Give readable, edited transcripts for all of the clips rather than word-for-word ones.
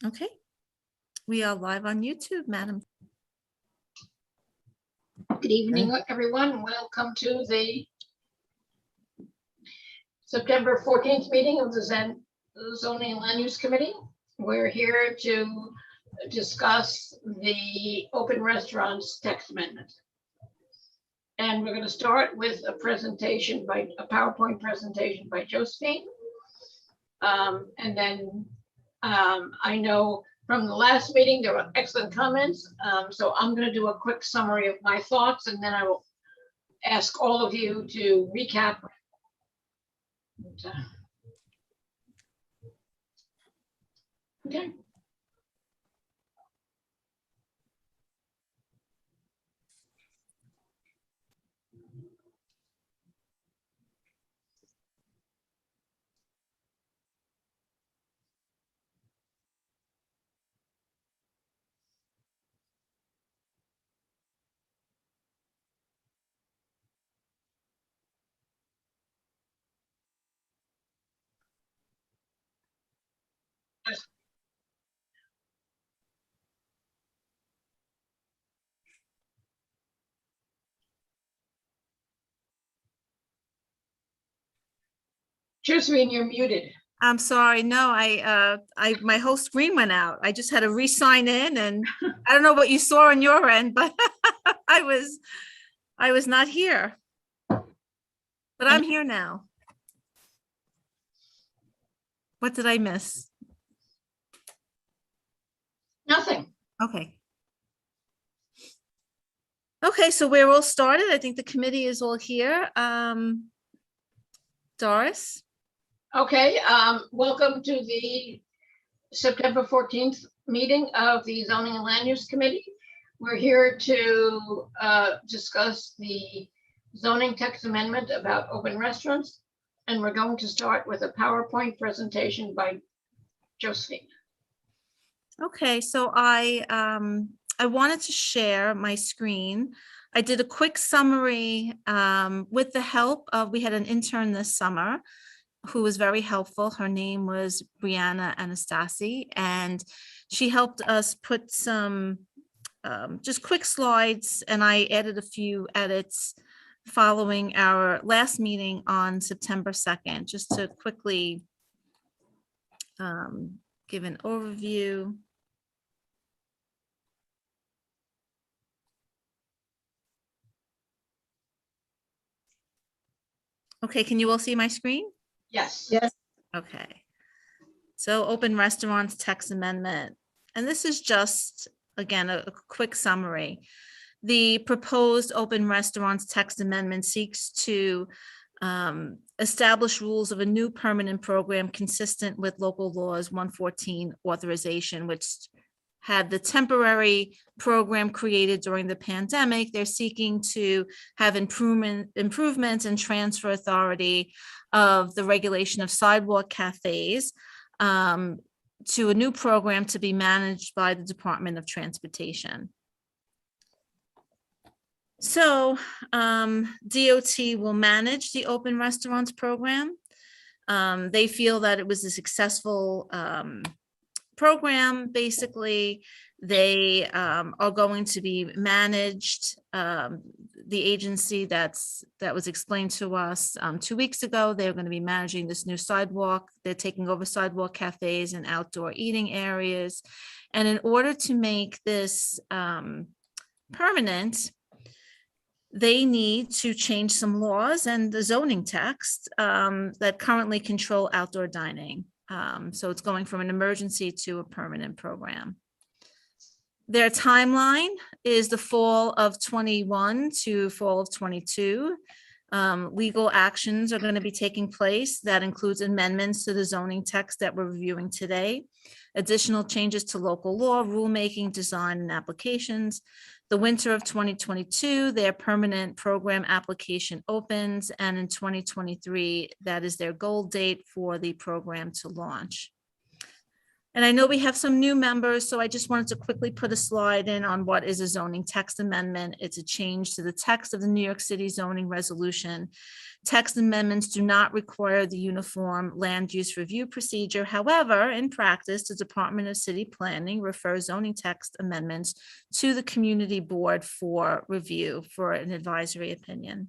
Okay. We are live on YouTube, madam. Good evening, everyone. Welcome to the September 14th meeting of the Zoning and Land Use Committee. We're here to discuss the open restaurants text amendment. And we're going to start with a PowerPoint presentation by Josephine. And then I know from the last meeting, there were excellent comments. So I'm going to do a quick summary of my thoughts, and then I will ask all of you to recap. Okay. Josephine, you're muted. I'm sorry. No, my whole screen went out. I just had to re-sign in, and I don't know what you saw on your end, but I was not here. But I'm here now. What did I miss? Nothing. Okay. Okay, so we're all started. I think the committee is all here. Doris? Okay, welcome to the September 14th meeting of the Zoning and Land Use Committee. We're here to discuss the zoning text amendment about open restaurants, and we're going to start with a PowerPoint presentation by Josephine. Okay, so I wanted to share my screen. I did a quick summary with the help of, we had an intern this summer who was very helpful. Her name was Brianna Anastasi, and she helped us put some just quick slides, and I added a few edits following our last meeting on September 2nd, just to quickly give an overview. Okay, can you all see my screen? Yes. Yes. Okay. So open restaurants text amendment. And this is just, again, a quick summary. The proposed open restaurants text amendment seeks to establish rules of a new permanent program consistent with local laws 114 authorization, which had the temporary program created during the pandemic. They're seeking to have improvements and transfer authority of the regulation of sidewalk cafes to a new program to be managed by the Department of Transportation. So DOT will manage the open restaurants program. They feel that it was a successful program. Basically, they are going to be managed. The agency that was explained to us 2 weeks ago, they're going to be managing this new sidewalk. They're taking over sidewalk cafes and outdoor eating areas. And in order to make this permanent, they need to change some laws and the zoning text that currently control outdoor dining. So it's going from an emergency to a permanent program. Their timeline is the fall of 21 to fall of 22. Legal actions are going to be taking place. That includes amendments to the zoning text that we're reviewing today, additional changes to local law, rulemaking, design, and applications. The winter of 2022, their permanent program application opens, and in 2023, that is their goal date for the program to launch. And I know we have some new members, so I just wanted to quickly put a slide in on what is a zoning text amendment. It's a change to the text of the New York City zoning resolution. Text amendments do not require the uniform land use review procedure. However, in practice, the Department of City Planning refers zoning text amendments to the community board for review for an advisory opinion.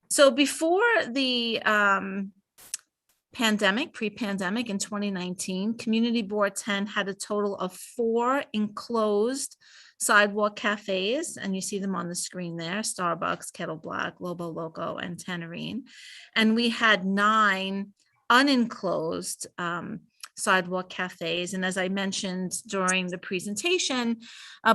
So before the pre-pandemic in 2019, Community Board 10 had a total of 4 enclosed sidewalk cafes, and you see them on the screen there: Starbucks, Kettle Black, Lobo Loco, and Tannerine. And we had 9 unenclosed sidewalk cafes. And as I mentioned during the presentation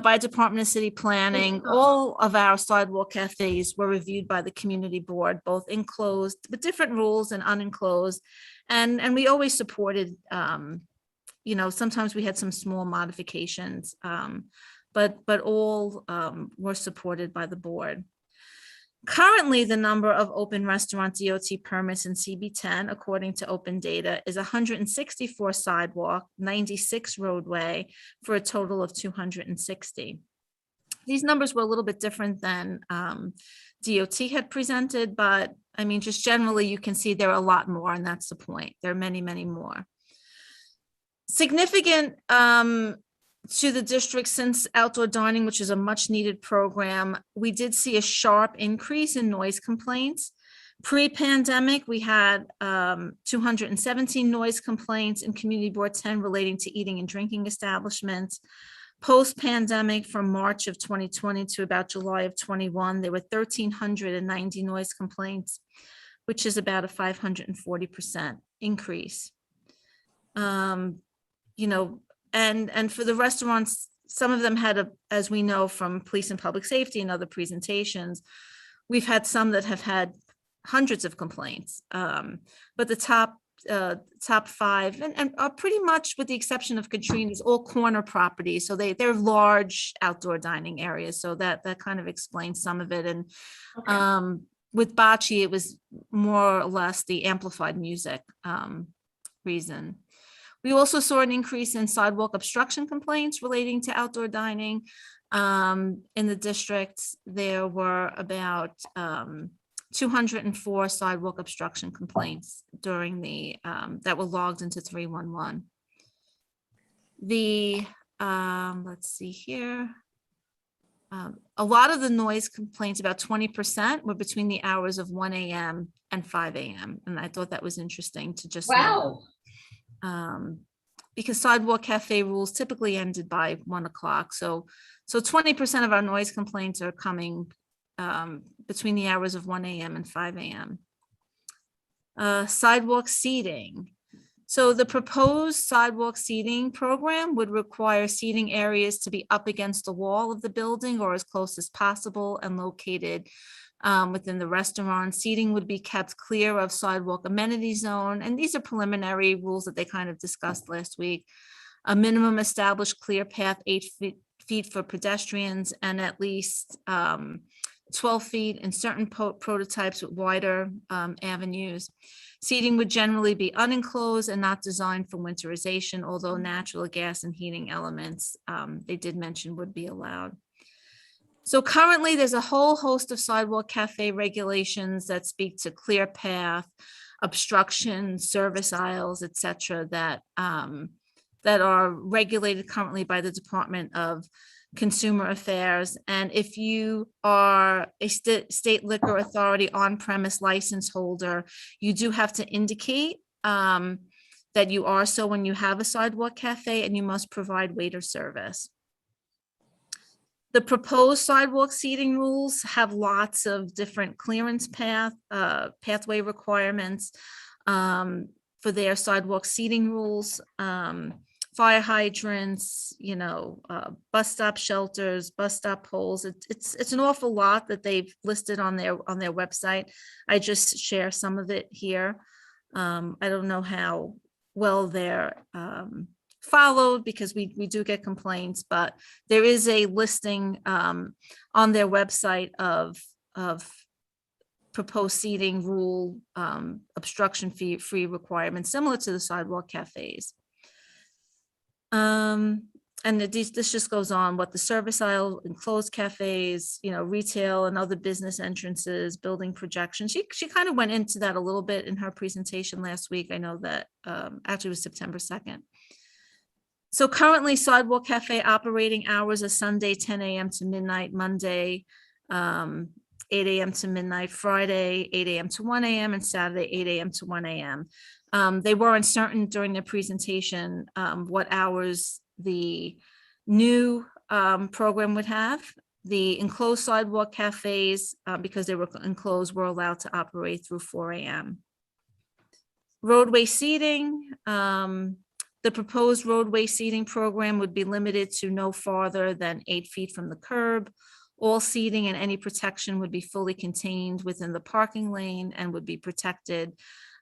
by Department of City Planning, all of our sidewalk cafes were reviewed by the community board, both enclosed with different rules and unenclosed. And we always supported, sometimes we had some small modifications, but all were supported by the board. Currently, the number of open restaurant DOT permits in CB10, according to open data, is 164 sidewalk, 96 roadway, for a total of 260. These numbers were a little bit different than DOT had presented, but I mean, just generally, you can see there are a lot more, and that's the point. There are many, many more. Significant to the district since outdoor dining, which is a much needed program, we did see a sharp increase in noise complaints. Pre-pandemic, we had 217 noise complaints in Community Board 10 relating to eating and drinking establishments. Post-pandemic, from March of 2020 to about July of 21, there were 1,390 noise complaints, which is about a 540% increase. And for the restaurants, some of them had, as we know from police and public safety and other presentations, we've had some that have had hundreds of complaints. But the top 5, and are pretty much, with the exception of Katrina's, all corner properties. So they're large outdoor dining areas. So that kind of explains some of it. And okay. With Bocce, it was more or less the amplified music reason. We also saw an increase in sidewalk obstruction complaints relating to outdoor dining. In the district, there were about 204 sidewalk obstruction complaints during the that were logged into 311. Let's see here. A lot of the noise complaints, about 20%, were between the hours of 1 a.m. and 5 a.m. And I thought that was interesting to just know. Because sidewalk cafe rules typically ended by 1 o'clock. So 20% of our noise complaints are coming between the hours of 1 a.m. and 5 a.m. Sidewalk seating. So the proposed sidewalk seating program would require seating areas to be up against the wall of the building or as close as possible and located within the restaurant. Seating would be kept clear of sidewalk amenity zone. And these are preliminary rules that they kind of discussed last week. A minimum established clear path, 8 feet for pedestrians, and at least 12 feet in certain prototypes with wider avenues. Seating would generally be unenclosed and not designed for winterization, although natural gas and heating elements, they did mention, would be allowed. So currently, there's a whole host of sidewalk cafe regulations that speak to clear path, obstruction, service aisles, et cetera, that are regulated currently by the Department of Consumer Affairs. And if you are a state liquor authority on-premise license holder, you do have to indicate that you are so when you have a sidewalk cafe, and you must provide waiter service. The proposed sidewalk seating rules have lots of different clearance pathway requirements for their sidewalk seating rules, fire hydrants, bus stop shelters, bus stop poles. It's an awful lot that they've listed on their website. I just share some of it here. I don't know how well they're followed, because we do get complaints, but there is a listing on their website of proposed seating rule obstruction free requirements similar to the sidewalk cafes. And this just goes on, what the service aisle, enclosed cafes, retail and other business entrances, building projections. She kind of went into that a little bit in her presentation last week. I know that actually it was September 2nd. So currently Sidewalk Cafe operating hours are Sunday, 10 a.m. to midnight, Monday, 8 a.m. to midnight, Friday, 8 a.m. to 1 a.m. and Saturday, 8 a.m. to 1 a.m. They were uncertain during their presentation what hours the new program would have. The enclosed sidewalk cafes, because they were enclosed, were allowed to operate through 4 a.m. Roadway seating. The proposed roadway seating program would be limited to no farther than 8 feet from the curb. All seating and any protection would be fully contained within the parking lane and would be protected.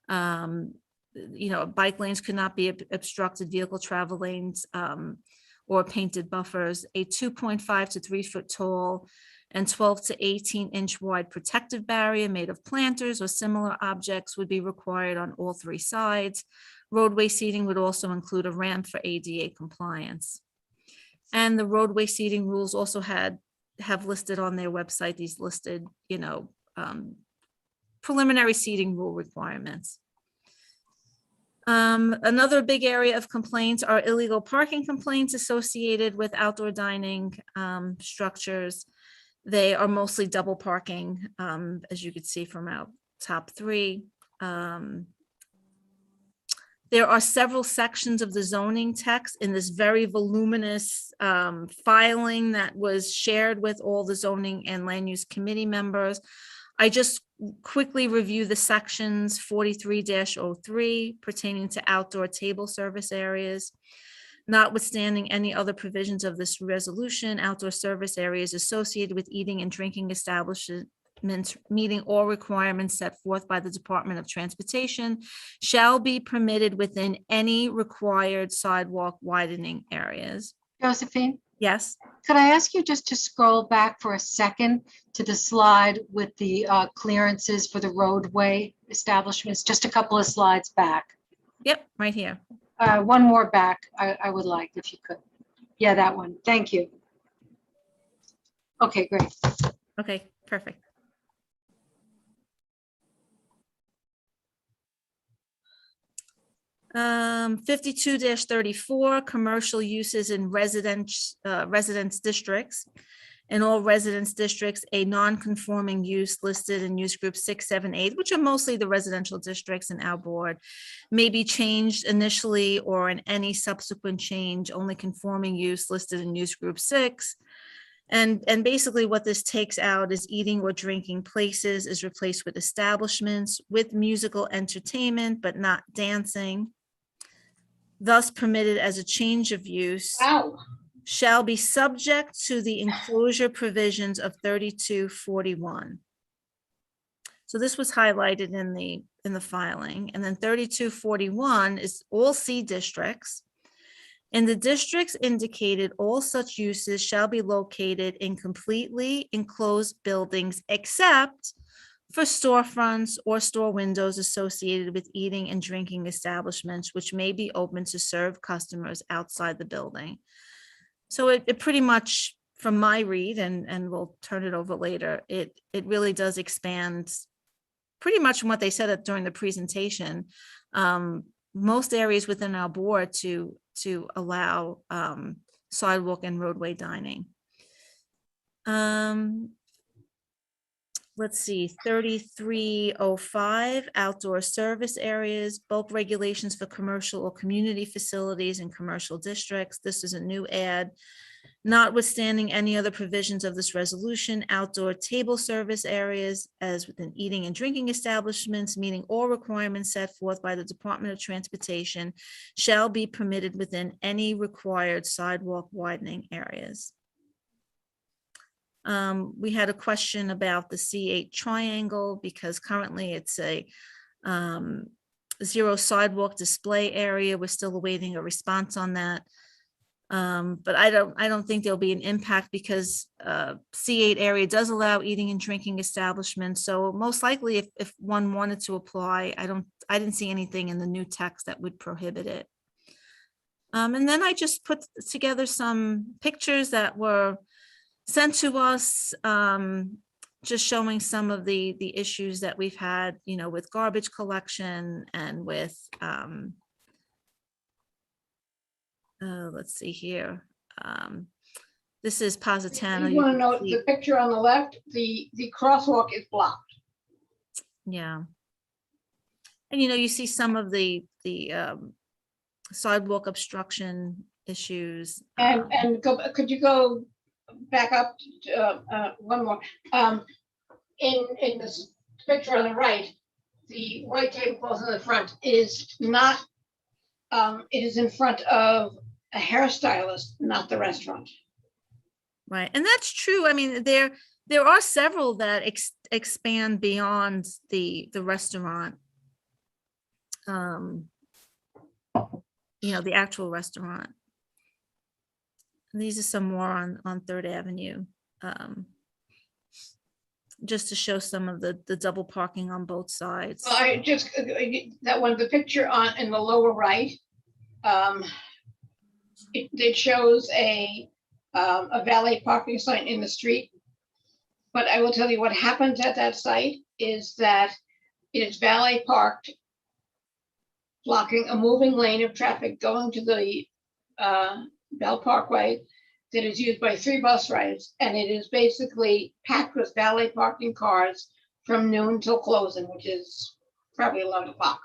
Bike lanes could not be obstructed, vehicle travel lanes or painted buffers. A 2.5 to 3 foot tall and 12 to 18 inch wide protective barrier made of planters or similar objects would be required on all 3 sides. Roadway seating would also include a ramp for ADA compliance. And the roadway seating rules also have listed on their website, these listed, preliminary seating rule requirements. Another big area of complaints are illegal parking complaints associated with outdoor dining structures. They are mostly double parking, as you could see from our top 3. There are several sections of the zoning text in this very voluminous filing that was shared with all the zoning and land use committee members. I just quickly review the sections 43-03 pertaining to outdoor table service areas. Notwithstanding any other provisions of this resolution, outdoor service areas associated with eating and drinking establishments meeting all requirements set forth by the Department of Transportation shall be permitted within any required sidewalk widening areas. Josephine, Yes. could I ask you just to scroll back for a second to the slide with the clearances for the roadway establishments, just a couple of slides back. Yep, right here. One more back, I would like, if you could. Yeah, that one. Thank you. Okay, great. Okay, perfect. Um, 52-34 commercial uses in residence districts. In all residence districts, a non-conforming use listed in use group 6, 7, 8, which are mostly the residential districts in our board, may be changed initially or in any subsequent change, only conforming use listed in use group 6. And basically what this takes out is eating or drinking places is replaced with establishments with musical entertainment, but not dancing. Thus permitted as a change of use. Wow. Shall be subject to the enclosure provisions of 3241. So this was highlighted in the filing, and then 3241 is all C districts. In the districts indicated, all such uses shall be located in completely enclosed buildings except for storefronts or store windows associated with eating and drinking establishments, which may be open to serve customers outside the building. So it pretty much, from my read, and we'll turn it over later, it really does expand pretty much from what they said during the presentation. Most areas within our board to allow sidewalk and roadway dining. Let's see, 3305 outdoor service areas, bulk regulations for commercial or community facilities in commercial districts. This is a new ad. Notwithstanding any other provisions of this resolution, outdoor table service areas as within eating and drinking establishments, meeting all requirements set forth by the Department of Transportation, shall be permitted within any required sidewalk widening areas. We had a question about the C8 triangle because currently it's a 0 sidewalk display area. We're still awaiting a response on that. But I don't think there'll be an impact because C8 area does allow eating and drinking establishments. So most likely if one wanted to apply, I didn't see anything in the new text that would prohibit it. And then I just put together some pictures that were sent to us, just showing some of the issues that we've had, you know, with garbage collection and with, let's see here. This is Positano. You you want to can note see- the picture on the left, the crosswalk is blocked. Yeah. And, you know, you see some of the sidewalk obstruction issues. And could you go back up one more? In this picture on the right, the white tablecloth in the front is not, it is in front of a hairstylist, not the restaurant. Right, and that's true. I mean, there are several that expand beyond the restaurant. You know, the actual restaurant. And these are some more on Third Avenue. Just to show some of the double parking on both sides. I just, that one, the picture in the lower right, it shows a valet parking sign in the street. But I will tell you what happens at that site is that it is valet parked, blocking a moving lane of traffic going to the Bell Parkway that is used by 3 bus rides, and it is basically packed with valet parking cars from noon till closing, which is probably 11 o'clock.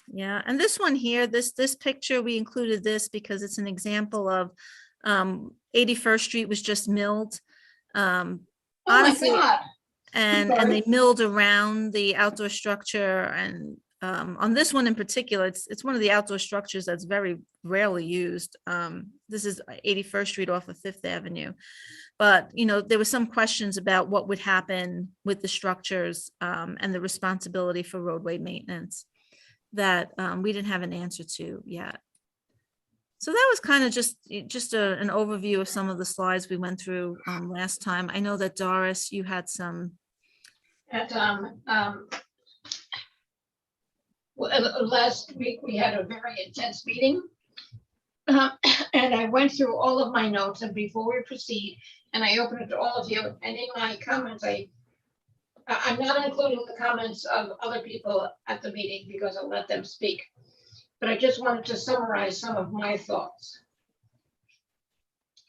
Yeah, and this one here, this picture, we included this because it's an example of 81st Street was just milled. Honestly, my God. and Sorry. they milled around the outdoor structure, and on this one in particular, it's one of the outdoor structures that's very rarely used. This is 81st Street off of 5th Avenue. But, you know, there were some questions about what would happen with the structures and the responsibility for roadway maintenance that we didn't have an answer to yet. So that was kind of just an overview of some of the slides we went through last time. I know that Doris, you had some. Last week, we had a very intense meeting. And I went through all of my notes, and before we proceed, and I opened it to all of you, and in my comments, I'm not including the comments of other people at the meeting because I'll let them speak. But I just wanted to summarize some of my thoughts.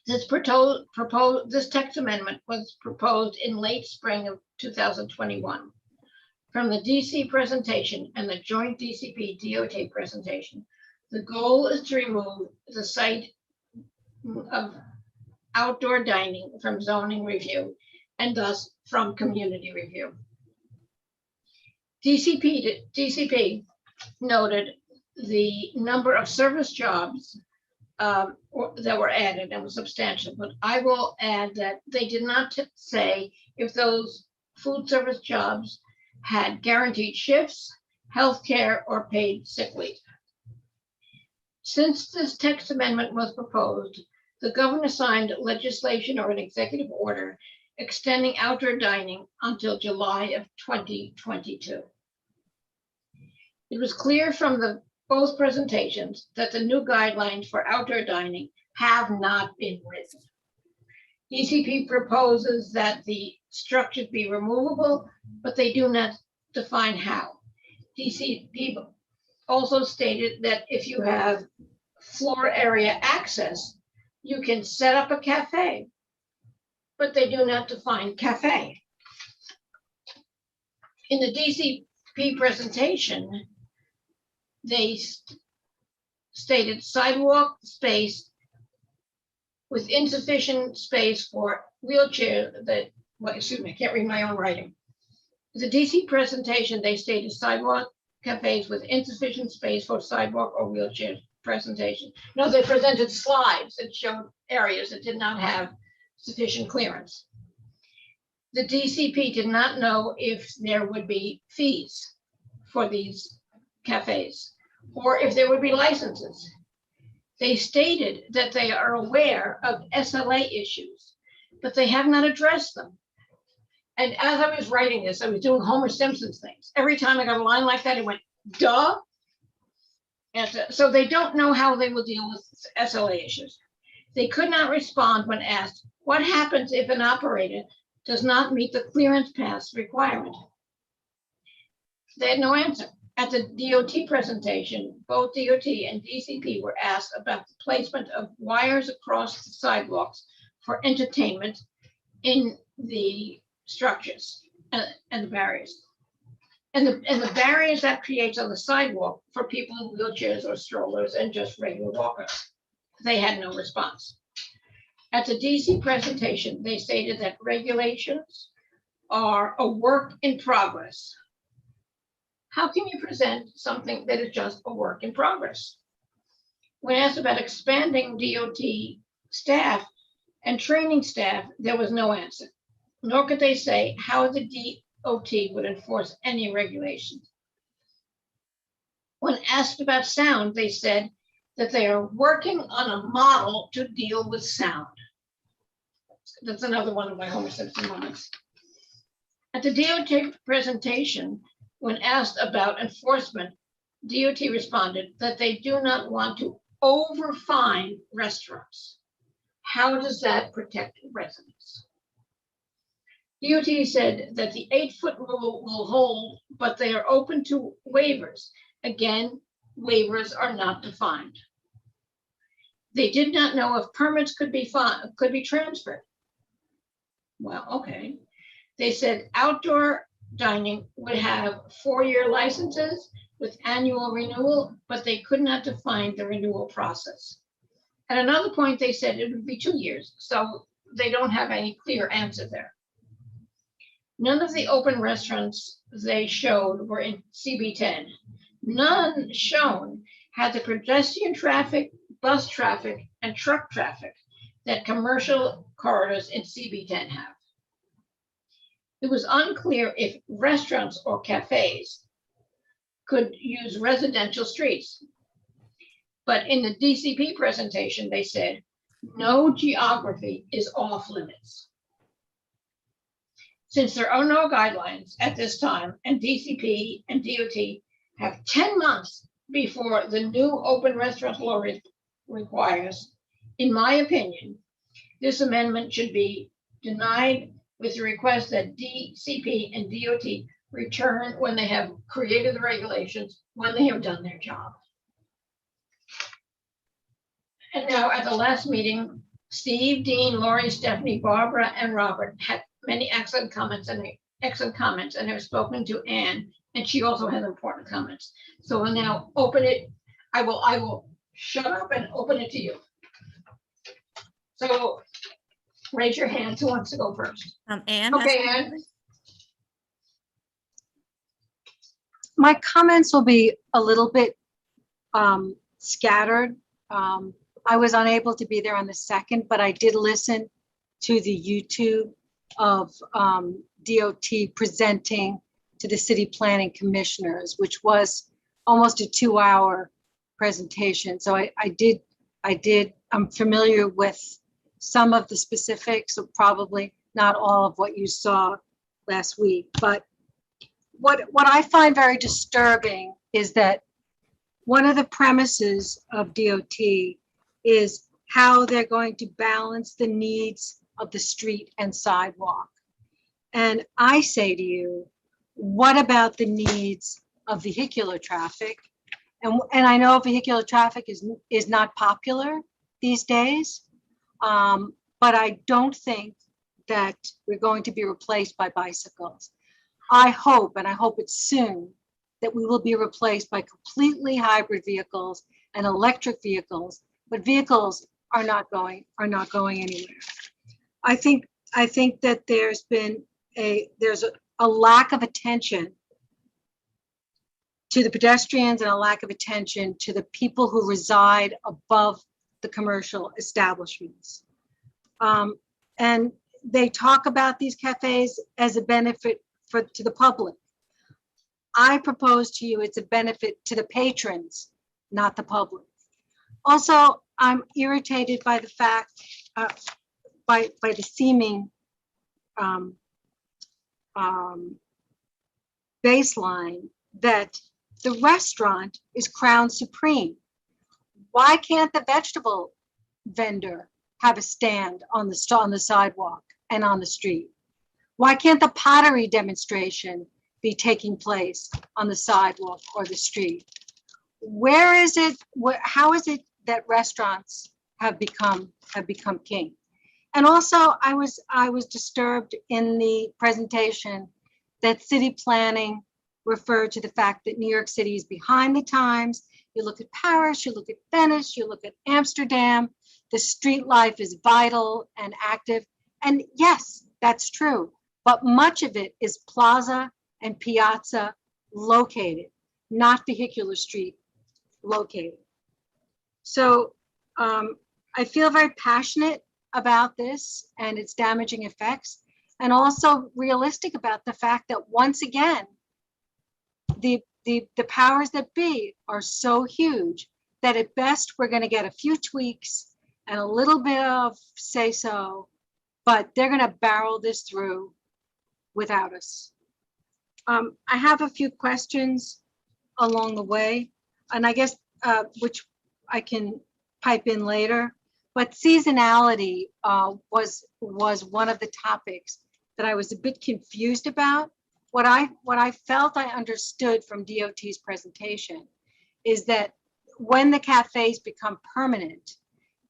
This text amendment was proposed in late spring of 2021. From the DC presentation and the joint DCP DOT presentation, the goal is to remove the site of outdoor dining from zoning review and thus from community review. DCP noted the number of service jobs that were added and was substantial, but I will add that they did not say if those food service jobs had guaranteed shifts, healthcare, or paid sick leave. Since this text amendment was proposed, the governor signed legislation or an executive order extending outdoor dining until July of 2022. It was clear from both presentations that the new guidelines for outdoor dining have not been written. DCP proposes that the structures be removable, but they do not define how. DCP also stated that if you have floor area access, you can set up a cafe, but they do not define cafe. In the DCP presentation, they stated sidewalk space with insufficient space for wheelchair excuse me, I can't read my own writing. The DC presentation, they stated sidewalk cafes with insufficient space for sidewalk or wheelchair presentation. No, they presented slides that showed areas that did not have sufficient clearance. The DCP did not know if there would be fees for these cafes or if there would be licenses. They stated that they are aware of SLA issues, but they have not addressed them. And as I was writing this, I was doing Homer Simpson's things. Every time I got a line like that, it went, duh. And so they don't know how they will deal with SLA issues. They could not respond when asked, what happens if an operator does not meet the clearance pass requirement? They had no answer. At the DOT presentation, both DOT and DCP were asked about the placement of wires across the sidewalks for entertainment in the structures and the barriers. And the barriers that creates on the sidewalk for people in wheelchairs or strollers and just regular walkers. They had no response. At the DC presentation, they stated that regulations are a work in progress. How can you present something that is just a work in progress? When asked about expanding DOT staff and training staff, there was no answer, nor could they say how the DOT would enforce any regulations. When asked about sound, they said that they are working on a model to deal with sound. That's another one of my Homer Simpson moments. At the DOT presentation, when asked about enforcement, DOT responded that they do not want to overfine restaurants. How does that protect residents? DOT said that the 8-foot rule will hold, but they are open to waivers. Again, waivers are not defined. They did not know if permits could be transferred. Well, okay. They said outdoor dining would have 4-year licenses with annual renewal, but they could not define the renewal process. At another point, they said it would be 2 years, so they don't have any clear answer there. None of the open restaurants they showed were in CB10. None shown had the pedestrian traffic, bus traffic, and truck traffic that commercial corridors in CB10 have. It was unclear if restaurants or cafes could use residential streets. But in the DCP presentation, they said, no geography is off limits. Since there are no guidelines at this time, and DCP and DOT have 10 months before the new open restaurant law requires, in my opinion, this amendment should be denied with the request that DCP and DOT return when they have created the regulations, when they have done their job. And now at the last meeting, Steve, Dean, Lori, Stephanie, Barbara, and Robert had many excellent comments and have spoken to Anne, and she also has important comments. So we'll now open it. I will shut up and open it to you. So raise your hand. Who wants to go first? Anne. Okay, Anne. My comments will be a little bit scattered. I was unable to be there on the 2nd, but I did listen to the YouTube of DOT presenting to the city planning commissioners, which was almost a 2-hour presentation. So I'm familiar with some of the specifics, so probably not all of what you saw last week. But what I find very disturbing is that one of the premises of DOT is how they're going to balance the needs of the street and sidewalk. And I say to you, what about the needs of vehicular traffic? And I know vehicular traffic is not popular these days, but I don't think that we're going to be replaced by bicycles. I hope, and I hope it's soon, that we will be replaced by completely hybrid vehicles and electric vehicles, but vehicles are not going anywhere. I think that there's a lack of attention to the pedestrians and a lack of attention to the people who reside above the commercial establishments. And they talk about these cafes as a benefit to the public. I propose to you it's a benefit to the patrons, not the public. Also, I'm irritated by the fact, by the seeming baseline that The restaurant is crowned supreme. Why can't the vegetable vendor have a stand on the sidewalk and on the street? Why can't the pottery demonstration be taking place on the sidewalk or the street? Where is it, how is it that restaurants have become king? And also, I was disturbed in the presentation that city planning referred to the fact that New York City is behind the times. You look at Paris, you look at Venice, you look at Amsterdam, the street life is vital and active. And yes, that's true, but much of it is plaza and piazza located, not vehicular street located. So I feel very passionate about this and its damaging effects, and also realistic about the fact that once again, the powers that be are so huge that at best we're going to get a few tweaks and a little bit of say so, but they're going to barrel this through without us. I have a few questions along the way, and I guess which I can pipe in later. But seasonality was one of the topics that I was a bit confused about. What I felt I understood from DOT's presentation is that when the cafes become permanent,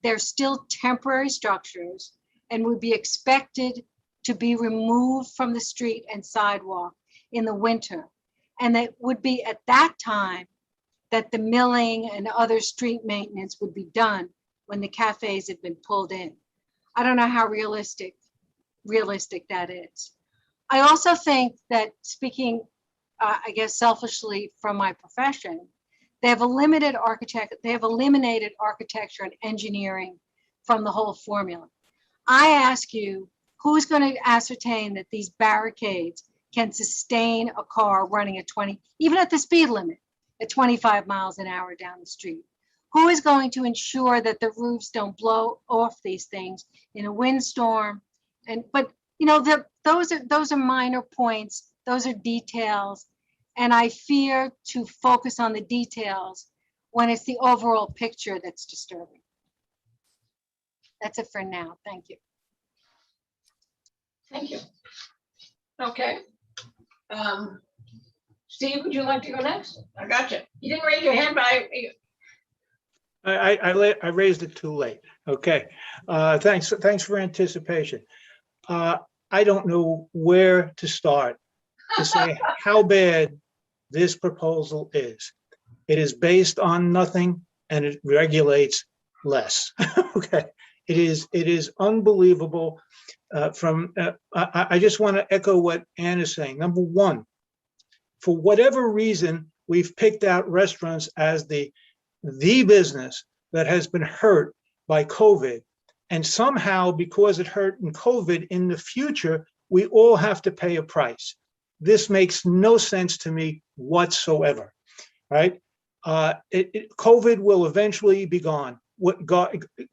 they're still temporary structures and would be expected to be removed from the street and sidewalk in the winter. And that would be at that time that the milling and other street maintenance would be done when the cafes have been pulled in. I don't know how realistic that is. I also think that, speaking, I guess selfishly from my profession, they have eliminated architecture and engineering from the whole formula. I ask you, who's going to ascertain that these barricades can sustain a car running at 20, even at the speed limit, at 25 miles an hour down the street? Who is going to ensure that the roofs don't blow off these things in a windstorm? But you know, those are minor points. Those are details, and I fear to focus on the details when it's the overall picture that's disturbing. That's it for now. Thank you. Thank you. Okay. Steve, would you like to go next? I got you. You didn't raise your hand, but I raised it too late. Okay. Thanks for anticipation. I don't know where to start to say how bad this proposal is. It is based on nothing and it regulates less. Okay. It is unbelievable. I just want to echo what Ann is saying. Number one, for whatever reason, we've picked out restaurants as the business that has been hurt by COVID. And somehow, because it hurt in COVID, in the future, we all have to pay a price. This makes no sense to me whatsoever, right? COVID will eventually be gone.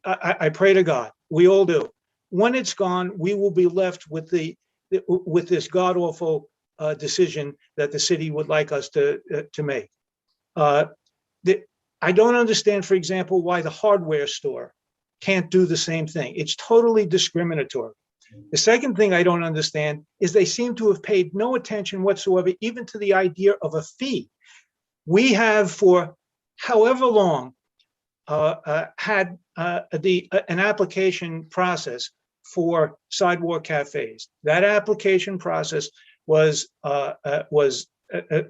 I pray to God, we all do. When it's gone, we will be left with this god-awful decision that the city would like us to make. I don't understand, for example, why the hardware store can't do the same thing. It's totally discriminatory. The second thing I don't understand is they seem to have paid no attention whatsoever, even to the idea of a fee. We have, for however long, had an application process for sidewalk cafes. That application process was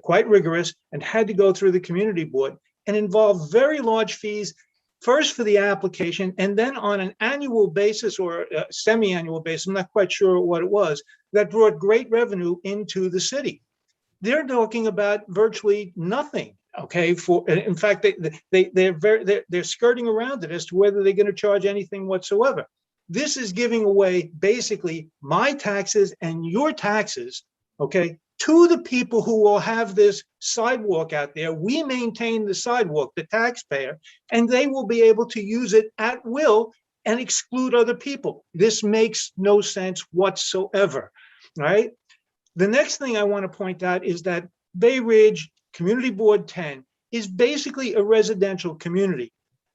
quite rigorous and had to go through the community board and involved very large fees, first for the application, and then on an annual basis or a semi-annual basis, I'm not quite sure what it was, that brought great revenue into the city. They're talking about virtually nothing. Okay, in fact, they're skirting around it as to whether they're going to charge anything whatsoever. This is giving away basically my taxes and your taxes, okay, to the people who will have this sidewalk out there. We maintain the sidewalk, the taxpayer, and they will be able to use it at will and exclude other people. This makes no sense whatsoever, right? The next thing I want to point out is that Bay Ridge Community Board 10 is basically a residential community.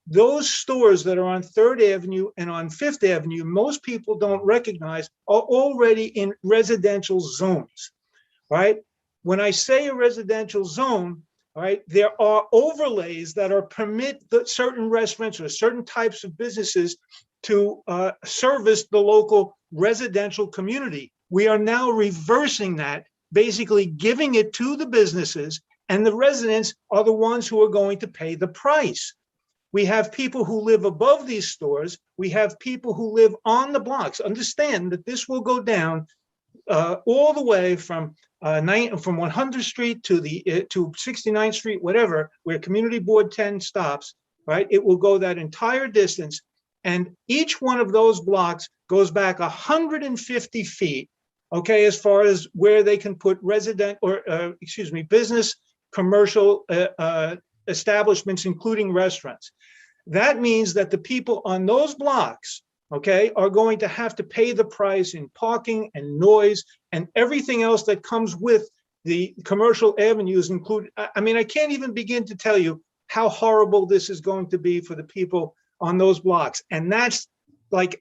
Those stores that are on 3rd Avenue and on 5th Avenue, most people don't recognize, are already in residential zones, right? When I say a residential zone, all right, there are overlays that are permit certain restaurants or certain types of businesses to service the local residential community. We are now reversing that, basically giving it to the businesses, and the residents are the ones who are going to pay the price. We have people who live above these stores. We have people who live on the blocks. Understand that this will go down all the way from 100th Street to 69th Street, whatever, where Community Board 10 stops, right? It will go that entire distance. And each one of those blocks goes back 150 feet, okay, as far as where they can put business, commercial establishments, including restaurants. That means that the people on those blocks, okay, are going to have to pay the price in parking and noise and everything else that comes with the commercial avenues included. I mean, I can't even begin to tell you how horrible this is going to be for the people on those blocks. And that's like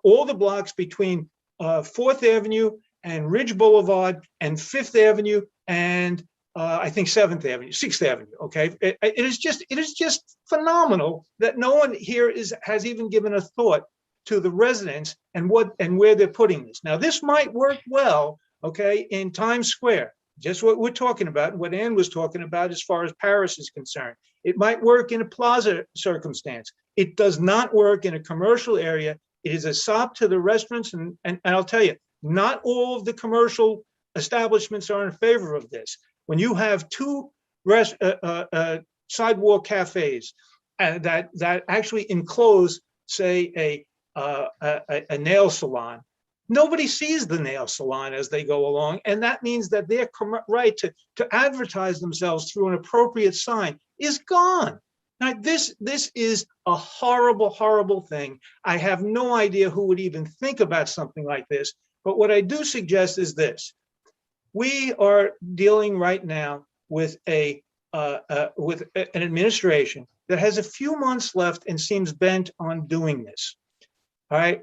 all the blocks between 4th Avenue and Ridge Boulevard and 5th Avenue and I think 7th Avenue, 6th Avenue, okay? It is just phenomenal that no one here has even given a thought to the residents and where they're putting this. Now, this might work well, okay, in Times Square, just what we're talking about, what Ann was talking about as far as Paris is concerned. It might work in a plaza circumstance. It does not work in a commercial area. It is a sop to the restaurants, and I'll tell you, not all of the commercial establishments are in favor of this. When you have two sidewalk cafes that actually enclose, say, a nail salon, nobody sees the nail salon as they go along, and that means that their right to advertise themselves through an appropriate sign is gone. Now, this is a horrible, horrible thing. I have no idea who would even think about something like this, but what I do suggest is this. We are dealing right now with an administration that has a few months left and seems bent on doing this. All right.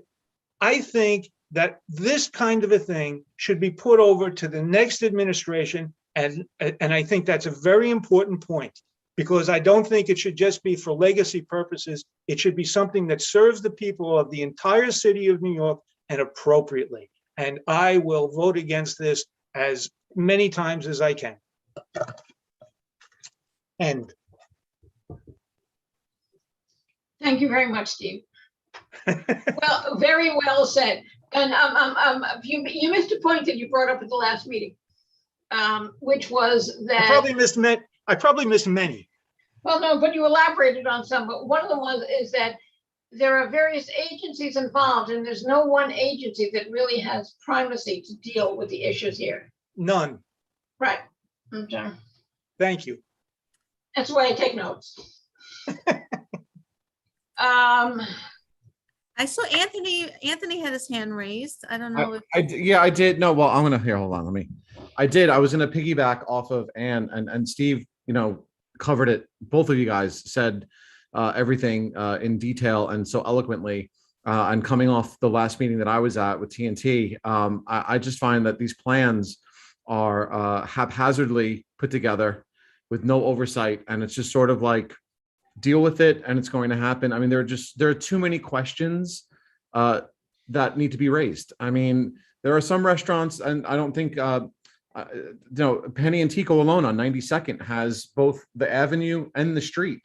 I think that this kind of a thing should be put over to the next administration. And I think that's a very important point, because I don't think it should just be for legacy purposes. It should be something that serves the people of the entire city of New York and appropriately. And I will vote against this as many times as I can. End. Thank you very much, Steve. Well, very well said. And you missed a point that you brought up at the last meeting, which was that I probably missed many. Well, no, but you elaborated on some. But one of the ones is that there are various agencies involved, and there's no one agency that really has primacy to deal with the issues here. None. Right. Okay. Thank you. That's why I take notes. I saw Anthony had his hand raised. I don't know if I did. No, well, I'm gonna hold on. I was gonna piggyback off of Ann and Steve, covered it. Both of you guys said everything in detail and so eloquently. And coming off the last meeting that I was at with TNT, I just find that these plans are haphazardly put together with no oversight, and it's just sort of like, deal with it and it's going to happen. I mean, there are too many questions that need to be raised. I mean, there are some restaurants, and I don't think Penny Antico alone on 92nd has both the avenue and the street,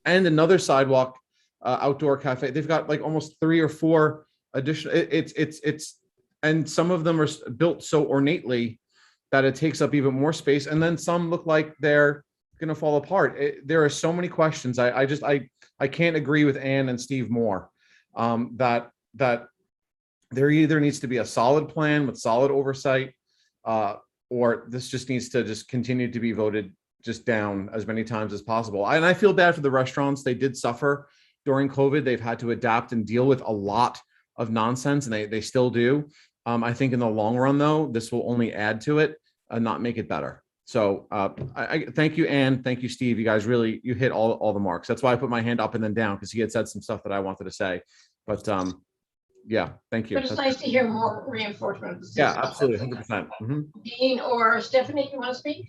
and another sidewalk outdoor cafe. They've got like almost 3 or 4 additional. It's and some of them are built so ornately that it takes up even more space, and then some look like they're going to fall apart. There are so many questions. I can't agree with Ann and Steve more that there either needs to be a solid plan with solid oversight, or this just needs to just continue to be voted just down as many times as possible. And I feel bad for the restaurants. They did suffer during COVID. They've had to adapt and deal with a lot of nonsense, and they still do. I think in the long run, though, this will only add to it and not make it better. So I thank you, Ann. Thank you, Steve. You guys really, you hit all the marks. That's why I put my hand up and then down, because he had said some stuff that I wanted to say. But yeah, thank you. But it's nice to hear more reinforcement of the Yeah, system. absolutely, 100%. Dean or Stephanie, you want to speak?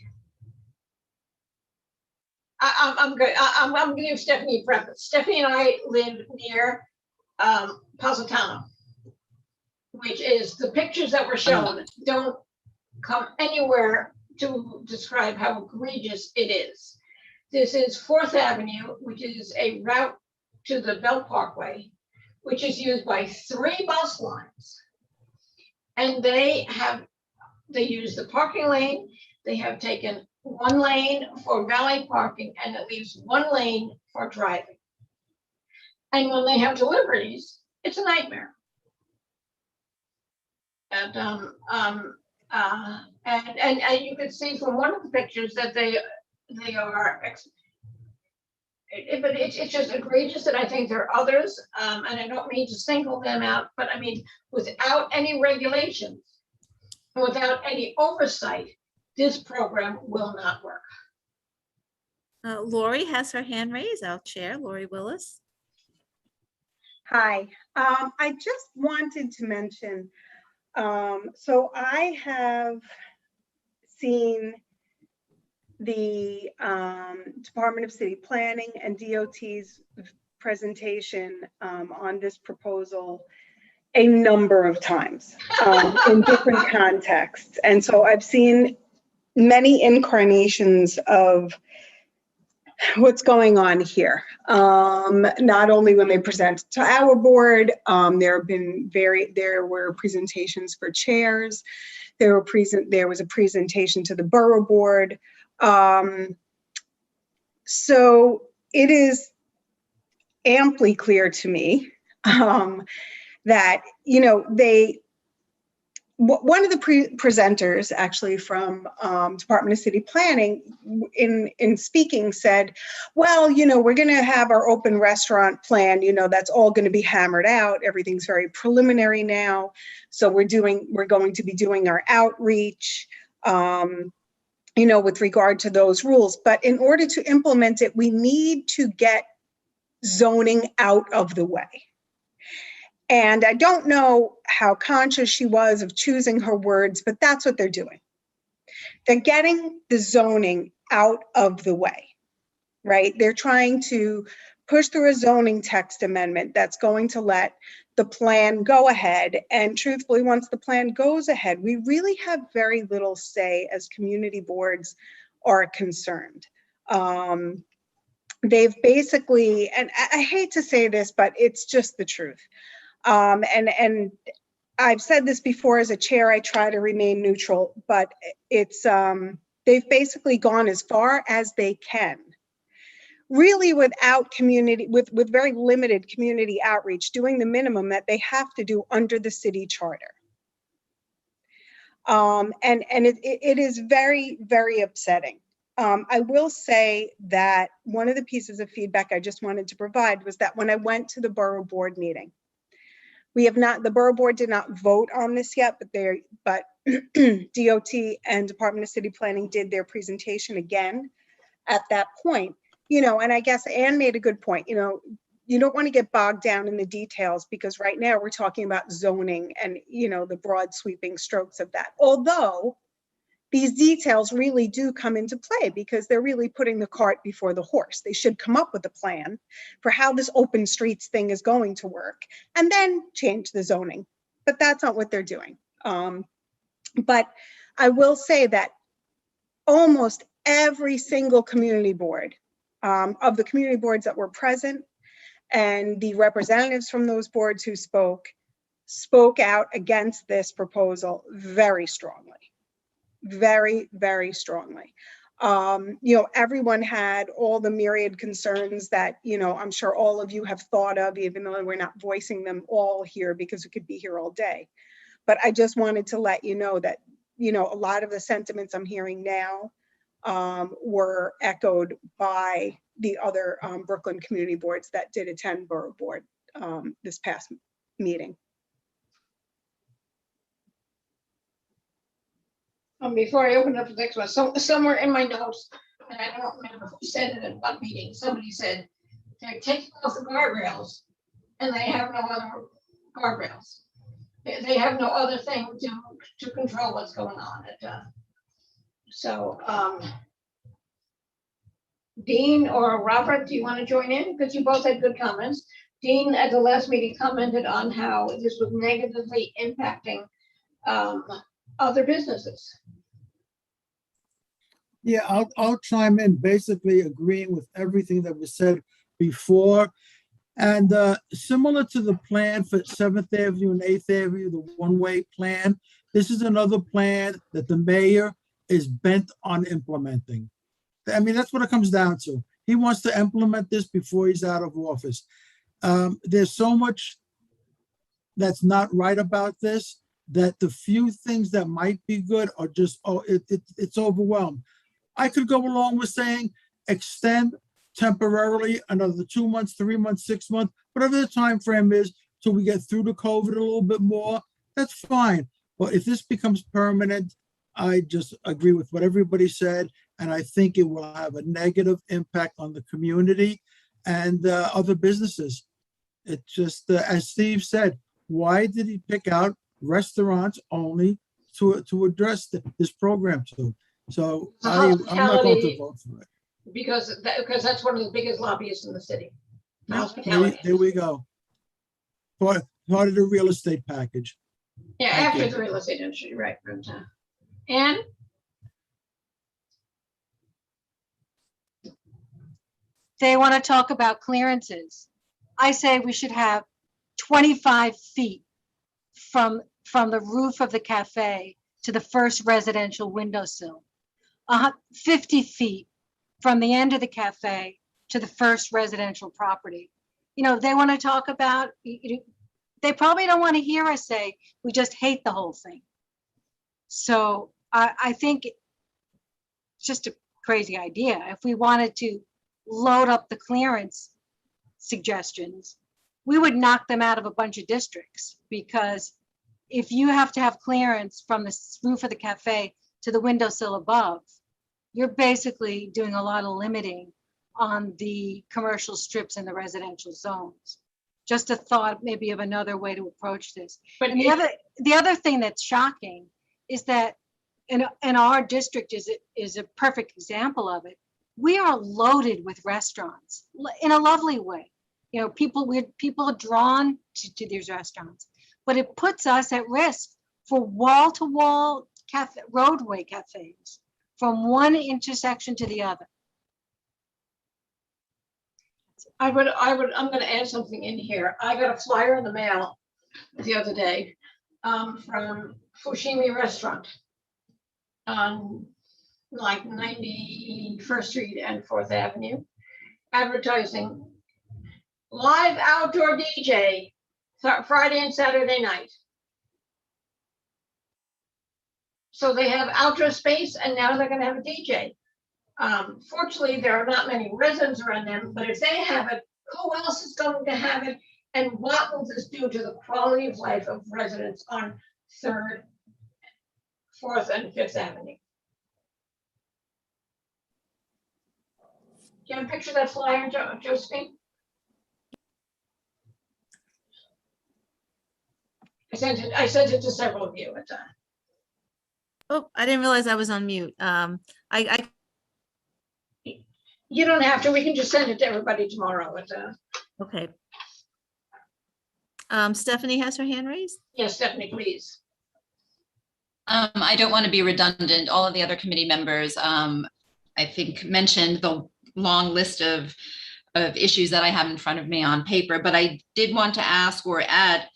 I'm good. I'm going to give Stephanie a preface. Stephanie and I live near Positano, which is the pictures that were shown don't come anywhere to describe how egregious it is. This is 4th Avenue, which is a route to the Belt Parkway, which is used by 3 bus lines. And they use the parking lane. They have taken 1 lane for valet parking, and it leaves 1 lane for driving. And when they have deliveries, it's a nightmare. And you can see from one of the pictures that they are, but it's just egregious, and I think there are others, and I don't mean to single them out, but I mean, without any regulations, without any oversight, this program will not work. Lori has her hand raised. I'll chair, Lori Willis. Hi, I just wanted to mention, so I have seen the Department of City Planning and DOT's presentation on this proposal a number of times in different contexts. And so I've seen many incarnations of what's going on here. Not only when they present to our board, there were presentations for chairs. There was a presentation to the borough board. So it is amply clear to me that, you know, one of the presenters actually from Department of City Planning in speaking said, well, you know, we're going to have our open restaurant plan, you know, that's all going to be hammered out. Everything's very preliminary now. So we're going to be doing our outreach, you know, with regard to those rules. But in order to implement it, we need to get zoning out of the way. And I don't know how conscious she was of choosing her words, but that's what they're doing. They're getting the zoning out of the way, right? They're trying to push through a zoning text amendment that's going to let the plan go ahead. And truthfully, once the plan goes ahead, we really have very little say as community boards are concerned. They've basically, and I hate to say this, but it's just the truth. And I've said this before, as a chair, I try to remain neutral, but it's, they've basically gone as far as they can, really without community, with very limited community outreach, doing the minimum that they have to do under the city charter. And it is very, very upsetting. I will say that one of the pieces of feedback I just wanted to provide was that when I went to the borough board meeting, the borough board did not vote on this yet, but DOT and Department of City Planning did their presentation again at that point, you know, and I guess Ann made a good point, you know, you don't want to get bogged down in the details, because right now we're talking about zoning and, you know, the broad sweeping strokes of that. Although these details really do come into play, because they're really putting the cart before the horse. They should come up with a plan for how this open streets thing is going to work and then change the zoning. But that's not what they're doing. But I will say that almost every single community board, of the community boards that were present, and the representatives from those boards who spoke out against this proposal very strongly. Very, very strongly. You know, everyone had all the myriad concerns that, you know, I'm sure all of you have thought of, even though we're not voicing them all here because we could be here all day. But I just wanted to let you know that, you know, a lot of the sentiments I'm hearing now were echoed by the other Brooklyn community boards that did attend borough board this past meeting. Before I open up the next one, somewhere in my notes, and I don't remember who said it at one meeting, somebody said they're taking off the guardrails and they have no other guardrails. They have no other thing to control what's going on. So, Dean or Robert, do you want to join in? Because you both had good comments. Dean at the last meeting commented on how this was negatively impacting other businesses. Yeah, I'll chime in, basically agreeing with everything that was said before. And similar to the plan for 7th Avenue and 8th Avenue, the one-way plan, this is another plan that the mayor is bent on implementing. I mean, that's what it comes down to. He wants to implement this before he's out of office. There's so much that's not right about this, that the few things that might be good are just, it's overwhelmed. I could go along with saying extend temporarily another 2 months, 3 months, 6 months, whatever the time frame is, till we get through the COVID a little bit more. That's fine. But if this becomes permanent, I just agree with what everybody said, and I think it will have a negative impact on the community and other businesses. It just, as Steve said, why did he pick out restaurants only to address this program to? So I'm not going to vote for it. Because that's one of the biggest lobbyists in the city. Yeah, Hospitality. there we go. Part of the real estate package. Yeah, Thank after you. the real estate industry, right. And They want to talk about clearances. I say we should have 25 feet from the roof of the cafe to the first residential windowsill. 50 feet from the end of the cafe to the first residential property. You know, they want to talk about, they probably don't want to hear us say, we just hate the whole thing. So I think it's just a crazy idea. If we wanted to load up the clearance suggestions, we would knock them out of a bunch of districts, because if you have to have clearance from the roof of the cafe to the windowsill above, you're basically doing a lot of limiting on the commercial strips in the residential zones. Just a thought maybe of another way to approach this. but And the other thing that's shocking is that in our district is a perfect example of it. We are loaded with restaurants in a lovely way. You know, people are drawn to these restaurants, but it puts us at risk for wall-to-wall roadway cafes from one intersection to the other. I'm going to add something in here. I got a flyer in the mail the other day from Fushimi Restaurant on like 91st Street and 4th Avenue, advertising live outdoor DJ Friday and Saturday night. So they have outdoor space, and now they're going to have a DJ. Fortunately, there are not many residents around them, but if they have it, who else is going to have it? And what will this do to the quality of life of residents on 3rd, 4th, and 5th Avenue? Can you picture that flyer, Josephine? I sent it to several of you at time. Oh, I didn't realize I was on mute. I You don't have to, we can just send it to everybody tomorrow. okay. Stephanie has her hand raised. Yes, Stephanie, please. I don't want to be redundant. All of the other committee members, I think, mentioned the long list of issues that I have in front of me on paper, but I did want to ask or add,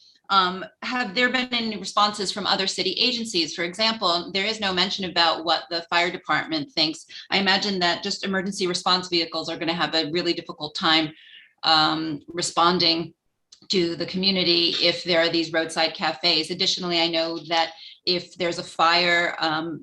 have there been any responses from other city agencies? For example, there is no mention about what the fire department thinks. I imagine that just emergency response vehicles are going to have a really difficult time responding to the community if there are these roadside cafes. Additionally, I know that if there's a fire, an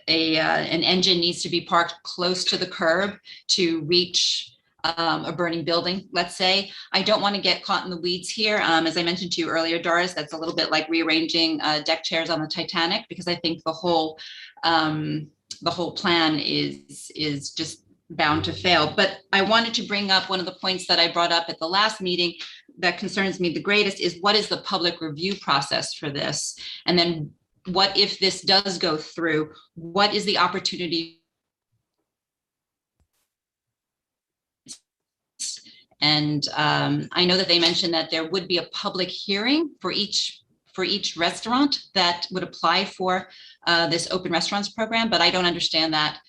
engine needs to be parked close to the curb to reach a burning building, let's say. I don't want to get caught in the weeds here. As I mentioned to you earlier, Doris, that's a little bit like rearranging deck chairs on the Titanic, because I think the whole the whole plan is just bound to fail. But I wanted to bring up one of the points that I brought up at the last meeting that concerns me the greatest is what is the public review process for this? And then what if this does go through? What is the opportunity? And I know that they mentioned that there would be a public hearing for each restaurant that would apply for this open restaurants program, but I don't understand that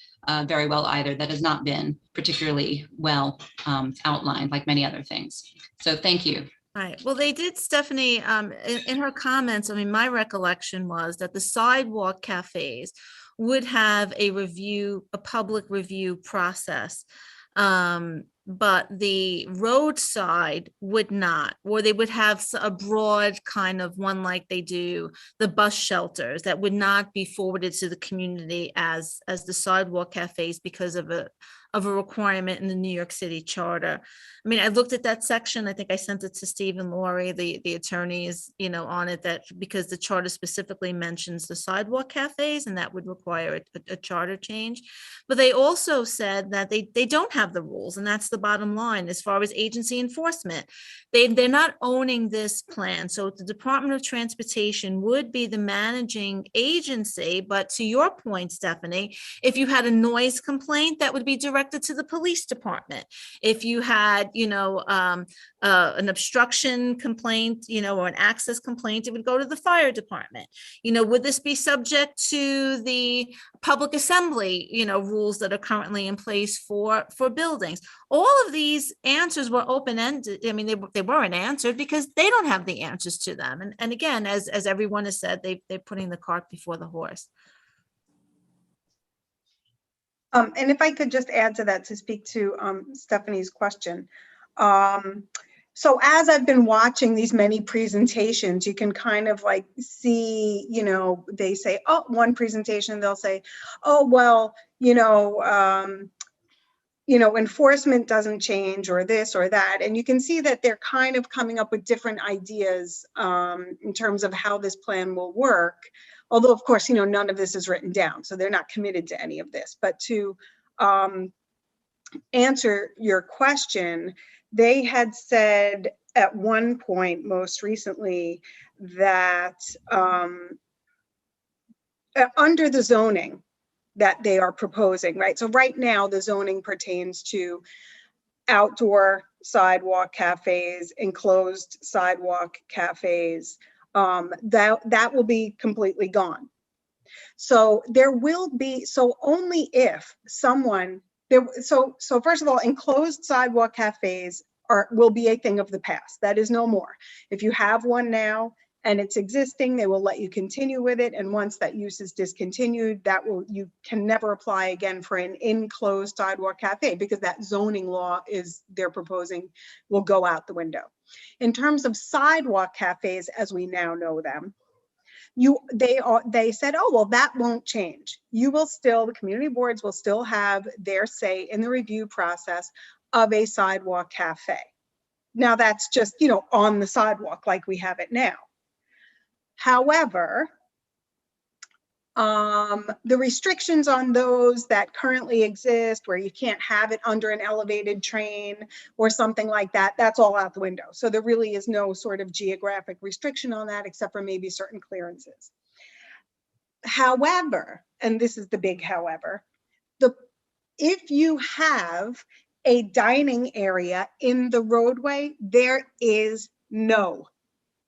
very well either. That has not been particularly well outlined, like many other things. So thank you. Right. Well, they did, Stephanie, in her comments, I mean, my recollection was that the sidewalk cafes would have a public review process. But the roadside would not, or they would have a broad kind of one like they do the bus shelters that would not be forwarded to the community as the sidewalk cafes because of a requirement in the New York City charter. I mean, I looked at that section. I think I sent it to Steve and Lori, the attorneys, on it, that because the charter specifically mentions the sidewalk cafes and that would require a charter change. But they also said that they don't have the rules, and that's the bottom line as far as agency enforcement. They're not owning this plan. So the Department of Transportation would be the managing agency. But to your point, Stephanie, if you had a noise complaint, that would be directed to the police department. If you had, an obstruction complaint, or an access complaint, it would go to the fire department. Would this be subject to the public assembly, rules that are currently in place for buildings? All of these answers were open-ended. I mean, they weren't answered because they don't have the answers to them. And again, as everyone has said, they're putting the cart before the horse. And if I could just add to that to speak to Stephanie's question. So as I've been watching these many presentations, you can kind of like see, they say, oh, one presentation, they'll say, oh, well, enforcement doesn't change or this or that. And you can see that they're kind of coming up with different ideas in terms of how this plan will work. Although, of course, none of this is written down, so they're not committed to any of this. But to answer your question, they had said at one point, most recently, that under the zoning that they are proposing, right? So right now, the zoning pertains to outdoor sidewalk cafes, enclosed sidewalk cafes. That will be completely gone. So there will be, so only if someone, so first of all, enclosed sidewalk cafes will be a thing of the past. That is no more. If you have one now and it's existing, they will let you continue with it. And once that use is discontinued, you can never apply again for an enclosed sidewalk cafe because that zoning law they're proposing will go out the window. In terms of sidewalk cafes, as we now know them, they said, oh, well, that won't change. The community boards will still have their say in the review process of a sidewalk cafe. Now that's just, on the sidewalk like we have it now. However, the restrictions on those that currently exist where you can't have it under an elevated train or something like that, that's all out the window. So there really is no sort of geographic restriction on that except for maybe certain clearances. However, and this is the big however, if you have a dining area in the roadway, there is no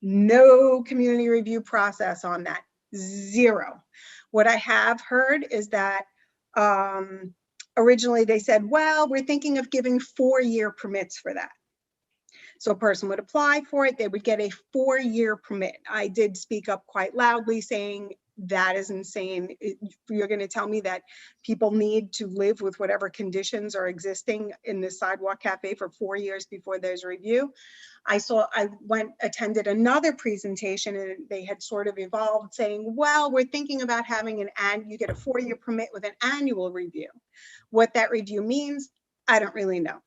community review process on that. Zero. What I have heard is that originally they said, well, we're thinking of giving 4-year permits for that. So a person would apply for it, they would get a 4-year permit. I did speak up quite loudly saying that is insane. You're going to tell me that people need to live with whatever conditions are existing in this sidewalk cafe for 4 years before there's a review. I attended another presentation and they had sort of evolved saying, well, we're thinking about having you get a 4-year permit with an annual review. What that review means, I don't really know.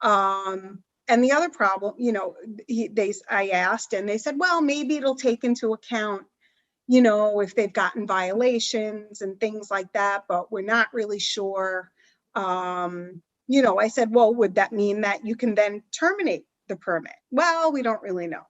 And the other problem, I asked and they said, well, maybe it'll take into account, you know, if they've gotten violations and things like that, but we're not really sure. You know, I said, well, would that mean that you can then terminate the permit? Well, we don't really know.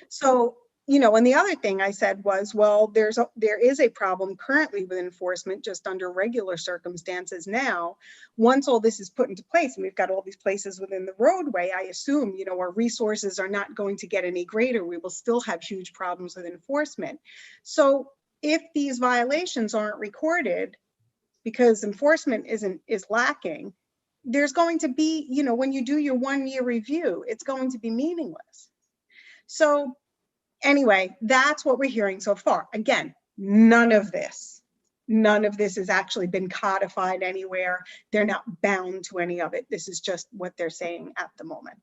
So, you know, and the other thing I said was, well, there is a problem currently with enforcement just under regular circumstances now. Once all this is put into place and we've got all these places within the roadway, I assume, you know, our resources are not going to get any greater. We will still have huge problems with enforcement. So if these violations aren't recorded because enforcement is lacking, there's going to be, you know, when you do your 1-year review, it's going to be meaningless. So anyway, that's what we're hearing so far. Again, none of this has actually been codified anywhere. They're not bound to any of it. This is just what they're saying at the moment.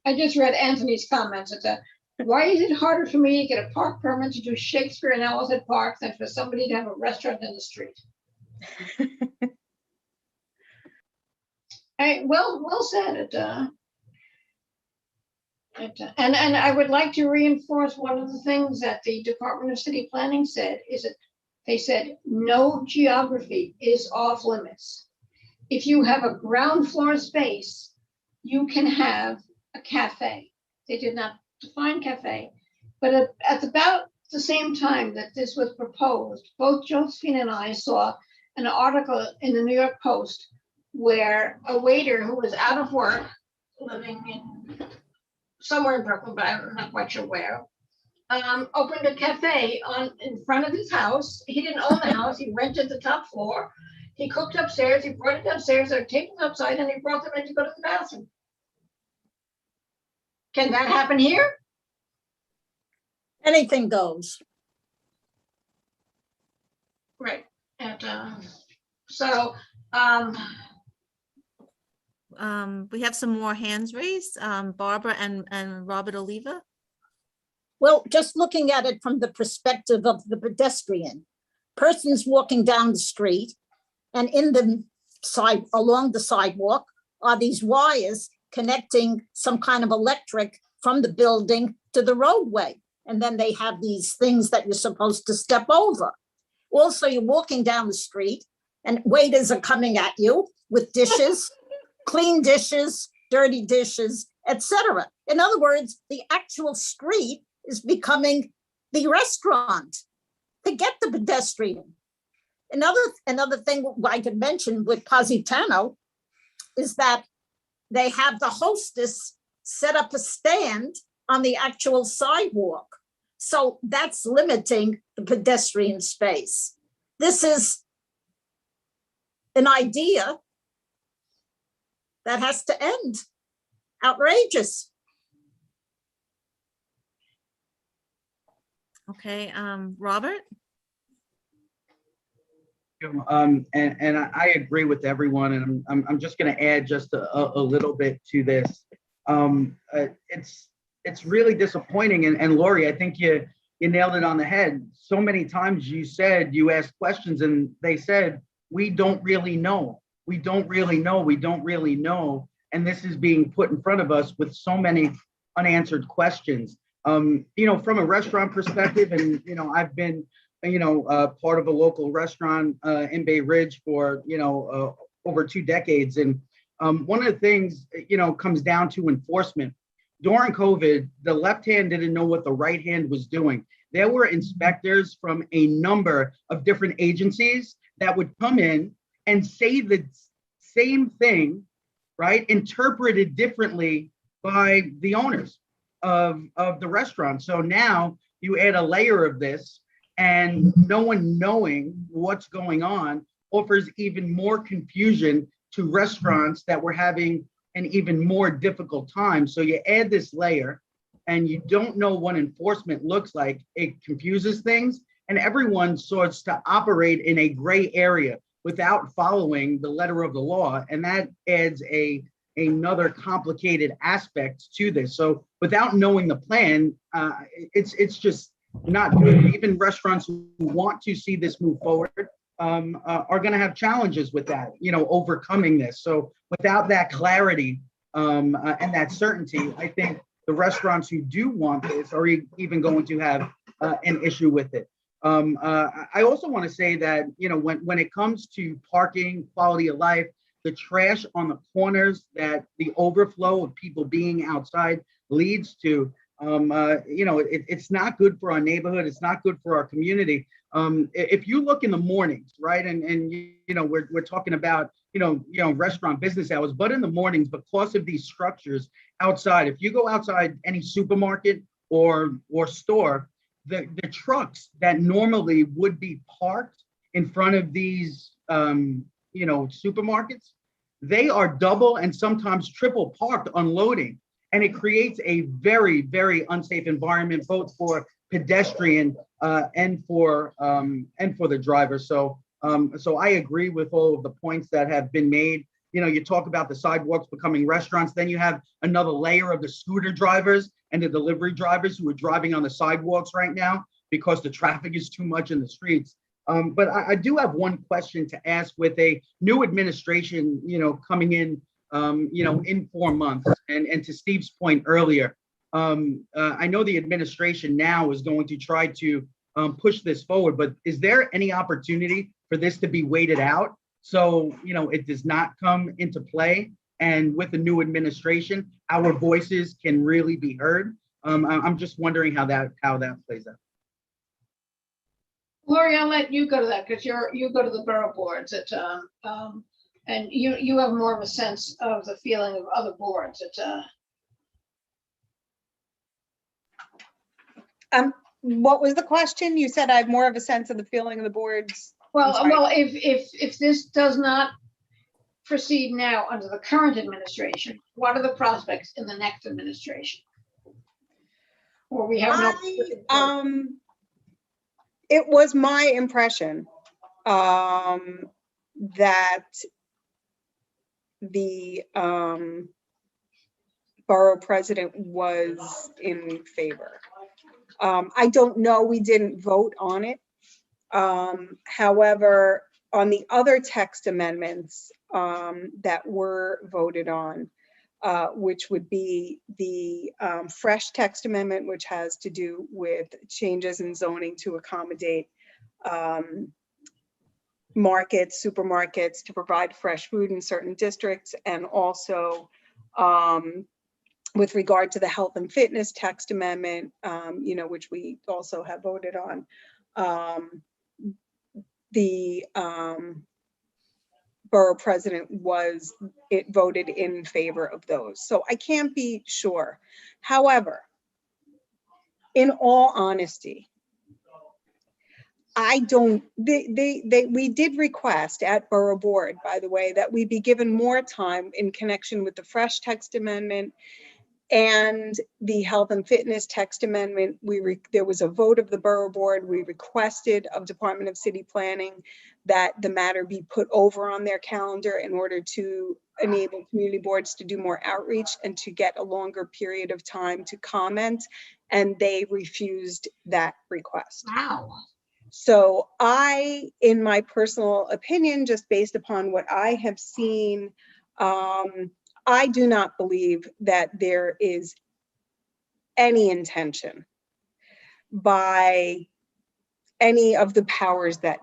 I just read Anthony's comments. It's why is it harder for me to get a park permit to do Shakespeare and Owl's Park than for somebody to have a restaurant in the street? Well said. And I would like to reinforce one of the things that the Department of City Planning said is that they said no geography is off limits. If you have a ground floor space, you can have a cafe. They did not define cafe, but at about the same time that this was proposed, both Josephine and I saw an article in the New York Post where a waiter who was out of work, living in somewhere in Brooklyn, but I'm not quite sure where, opened a cafe in front of his house. He didn't own the house, he rented the top floor. He cooked upstairs, he brought it downstairs, there were tables outside, and he brought them in to go to the bathroom. Can that happen here? Anything goes. Right. And We have some more hands raised, Barbara and Robert Oliva. Well, just looking at it from the perspective of the pedestrian, persons walking down the street, and in the side, along the sidewalk, are these wires connecting some kind of electric from the building to the roadway. And then they have these things that you're supposed to step over. Also, you're walking down the street and waiters are coming at you with dishes, clean dishes, dirty dishes, etc. In other words, the actual street is becoming the restaurant. Forget the pedestrian. Another thing I could mention with Positano is that they have the hostess set up a stand on the actual sidewalk. So that's limiting the pedestrian space. This is an idea that has to end. Outrageous. Okay, Robert? And I agree with everyone, and I'm just going to add just a little bit to this. It's really disappointing, and Lori, I think you nailed it on the head. So many times you asked questions, and they said, we don't really know, we don't really know, we don't really know, and this is being put in front of us with so many unanswered questions. From a restaurant perspective, and I've been part of a local restaurant in Bay Ridge for, over 2 decades. And one of the things, comes down to enforcement. During COVID, the left hand didn't know what the right hand was doing. There were inspectors from a number of different agencies that would come in and say the same thing, right? Interpreted differently by the owners of the restaurant. So now you add a layer of this, and no one knowing what's going on offers even more confusion to restaurants that were having an even more difficult time. So you add this layer and you don't know what enforcement looks like. It confuses things, and everyone starts to operate in a gray area without following the letter of the law. And that adds another complicated aspect to this. So without knowing the plan, it's just not good. Even restaurants who want to see this move forward are going to have challenges with that, overcoming this. So without that clarity and that certainty, I think the restaurants who do want this are even going to have an issue with it. I also want to say that, when it comes to parking, quality of life, the trash on the corners, that the overflow of people being outside leads to, it's not good for our neighborhood. It's not good for our community. If you look in the mornings, right, and we're talking about restaurant business hours, but in the mornings, because of these structures outside, if you go outside any supermarket or store, the trucks that normally would be parked in front of these supermarkets, they are double and sometimes triple parked unloading. And it creates a very, very unsafe environment, both for pedestrian and for the driver. So I agree with all of the points that have been made. You talk about the sidewalks becoming restaurants, then you have another layer of the scooter drivers and the delivery drivers who are driving on the sidewalks right now because the traffic is too much in the streets. But I do have one question to ask with a new administration, coming in, in 4 months. And to Steve's point earlier, I know the administration now is going to try to push this forward, but is there any opportunity for this to be waited out so, it does not come into play? And with the new administration, our voices can really be heard. I'm just wondering how that plays out. Lori, I'll let you go to that because you go to the borough boards and you have more of a sense of the feeling of other boards. What was the question? You said I have more of a sense of the feeling of the boards. I'm sorry. Well, if this does not proceed now under the current administration, what are the prospects in the next administration? Or we have no. It was my impression that the borough president was in favor. I don't know, we didn't vote on it. However, on the other text amendments that were voted on, which would be the fresh text amendment, which has to do with changes in zoning to accommodate markets, supermarkets, to provide fresh food in certain districts, and also with regard to the health and fitness text amendment, which we also have voted on. The borough president voted in favor of those. So I can't be sure. However, in all honesty, we did request at borough board, by the way, that we be given more time in connection with the fresh text amendment and the health and fitness text amendment. There was a vote of the borough board. We requested of Department of City Planning that the matter be put over on their calendar in order to enable community boards to do more outreach and to get a longer period of time to comment, and they refused that request. Wow. So in my personal opinion, just based upon what I have seen, I do not believe that there is any intention by any of the powers that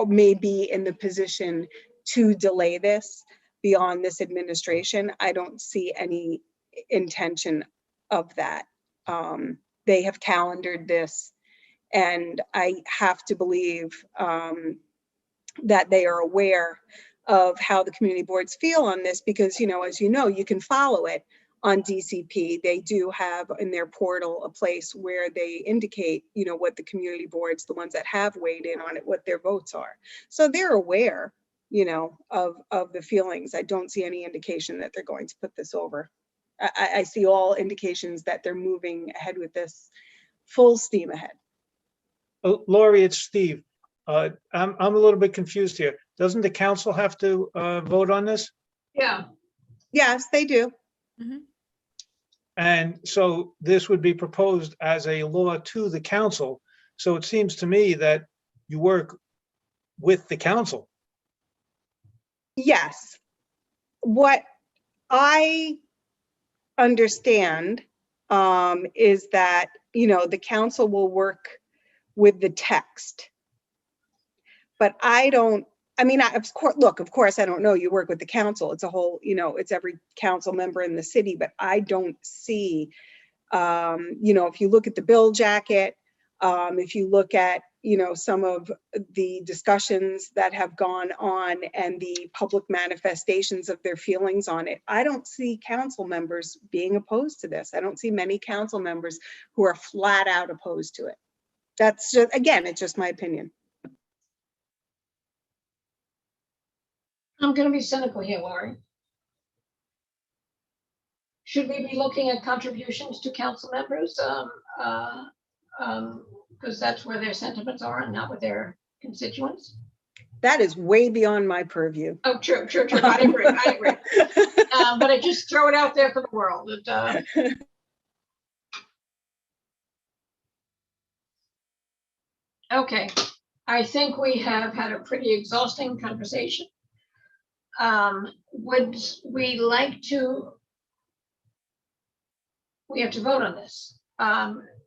may be in the position to delay this beyond this administration. I don't see any intention of that. They have calendared this, and I have to believe that they are aware of how the community boards feel on this, because, as you can follow it on DCP. They do have in their portal a place where they indicate, what the community boards, the ones that have weighed in on it, what their votes are. So they're aware, of the feelings. I don't see any indication that they're going to put this over. I see all indications that they're moving ahead with this full steam ahead. Oh, Lori, it's Steve. I'm a little bit confused here. Doesn't the council have to vote on this? Yeah. Yes, they do. Mhm. And so this would be proposed as a law to the council. So it seems to me that you work with the council. Yes. What I understand is that, the council will work with the text. But of course, I don't know, you work with the council. It's a whole, it's every council member in the city, but I don't see, if you look at the bill jacket, if you look at, some of the discussions that have gone on and the public manifestations of their feelings on it, I don't see council members being opposed to this. I don't see many council members who are flat out opposed to it. That's just, again, it's just my opinion. I'm going to be cynical here, Laurie. Should we be looking at contributions to council members? Because that's where their sentiments are and not with their constituents. That is way beyond my purview. Oh, true. I agree. But I just throw it out there for the world. Okay, I think we have had a pretty exhausting conversation. Would we like to? We have to vote on this.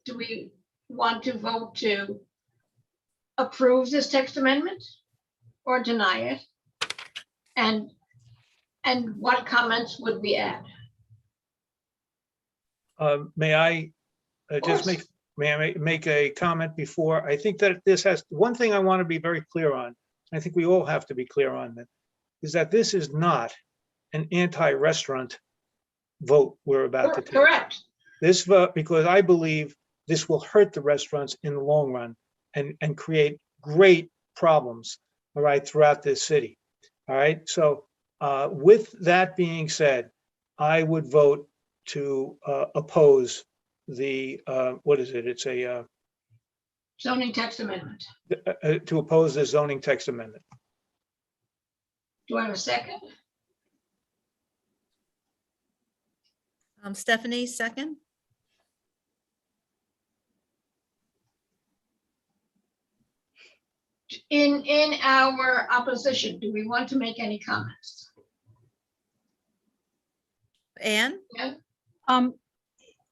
Do we want to vote to approve this text amendment or deny it? And what comments would we add? May I just make a comment before? I think that this has, one thing I want to be very clear on, I think we all have to be clear on that, is that this is not an anti-restaurant vote we're about to take. Correct. This vote, because I believe this will hurt the restaurants in the long run and create great problems, all right, throughout this city. All right, so with that being said, I would vote to oppose the, what is it? It's a Zoning text amendment. to oppose the zoning text amendment. Do I have a second? Stephanie, second. In our opposition, do we want to make any comments? Anne? Yeah.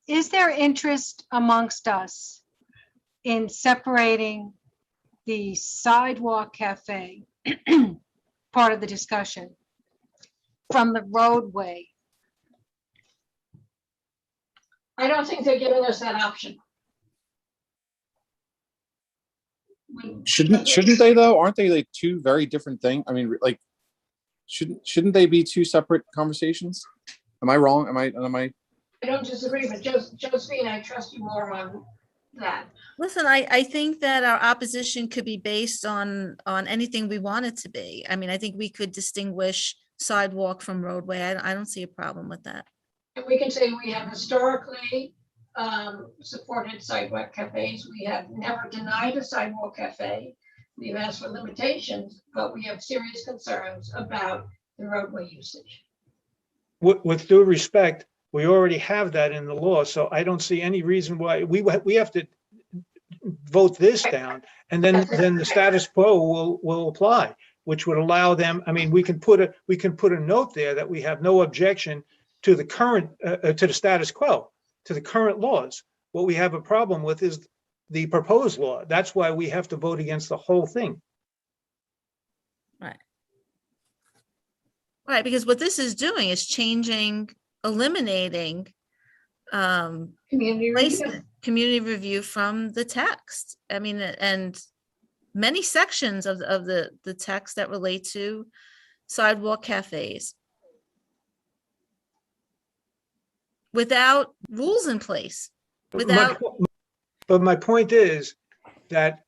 Is there interest amongst us in separating the sidewalk cafe part of the discussion from the roadway? I don't think they're giving us that option. Shouldn't they though? Aren't they like two very different things? I mean, like, shouldn't they be two separate conversations? Am I wrong? Am I? I don't disagree, but Josephine, I trust you more on that. Listen, I think that our opposition could be based on anything we want it to be. I mean, I think we could distinguish sidewalk from roadway. I don't see a problem with that. And we can say we have historically supported sidewalk cafes. We have never denied a sidewalk cafe. We've asked for limitations, but we have serious concerns about the roadway usage. With due respect, we already have that in the law, so I don't see any reason why we have to vote this down, and then the status quo will apply, which would allow them. I mean, we can put a note there that we have no objection to the current to the status quo, to the current laws. What we have a problem with is the proposed law. That's why we have to vote against the whole thing. Right, because what this is doing is eliminating community review from the text. I mean, and many sections of the text that relate to sidewalk cafes without rules in place. But my point is that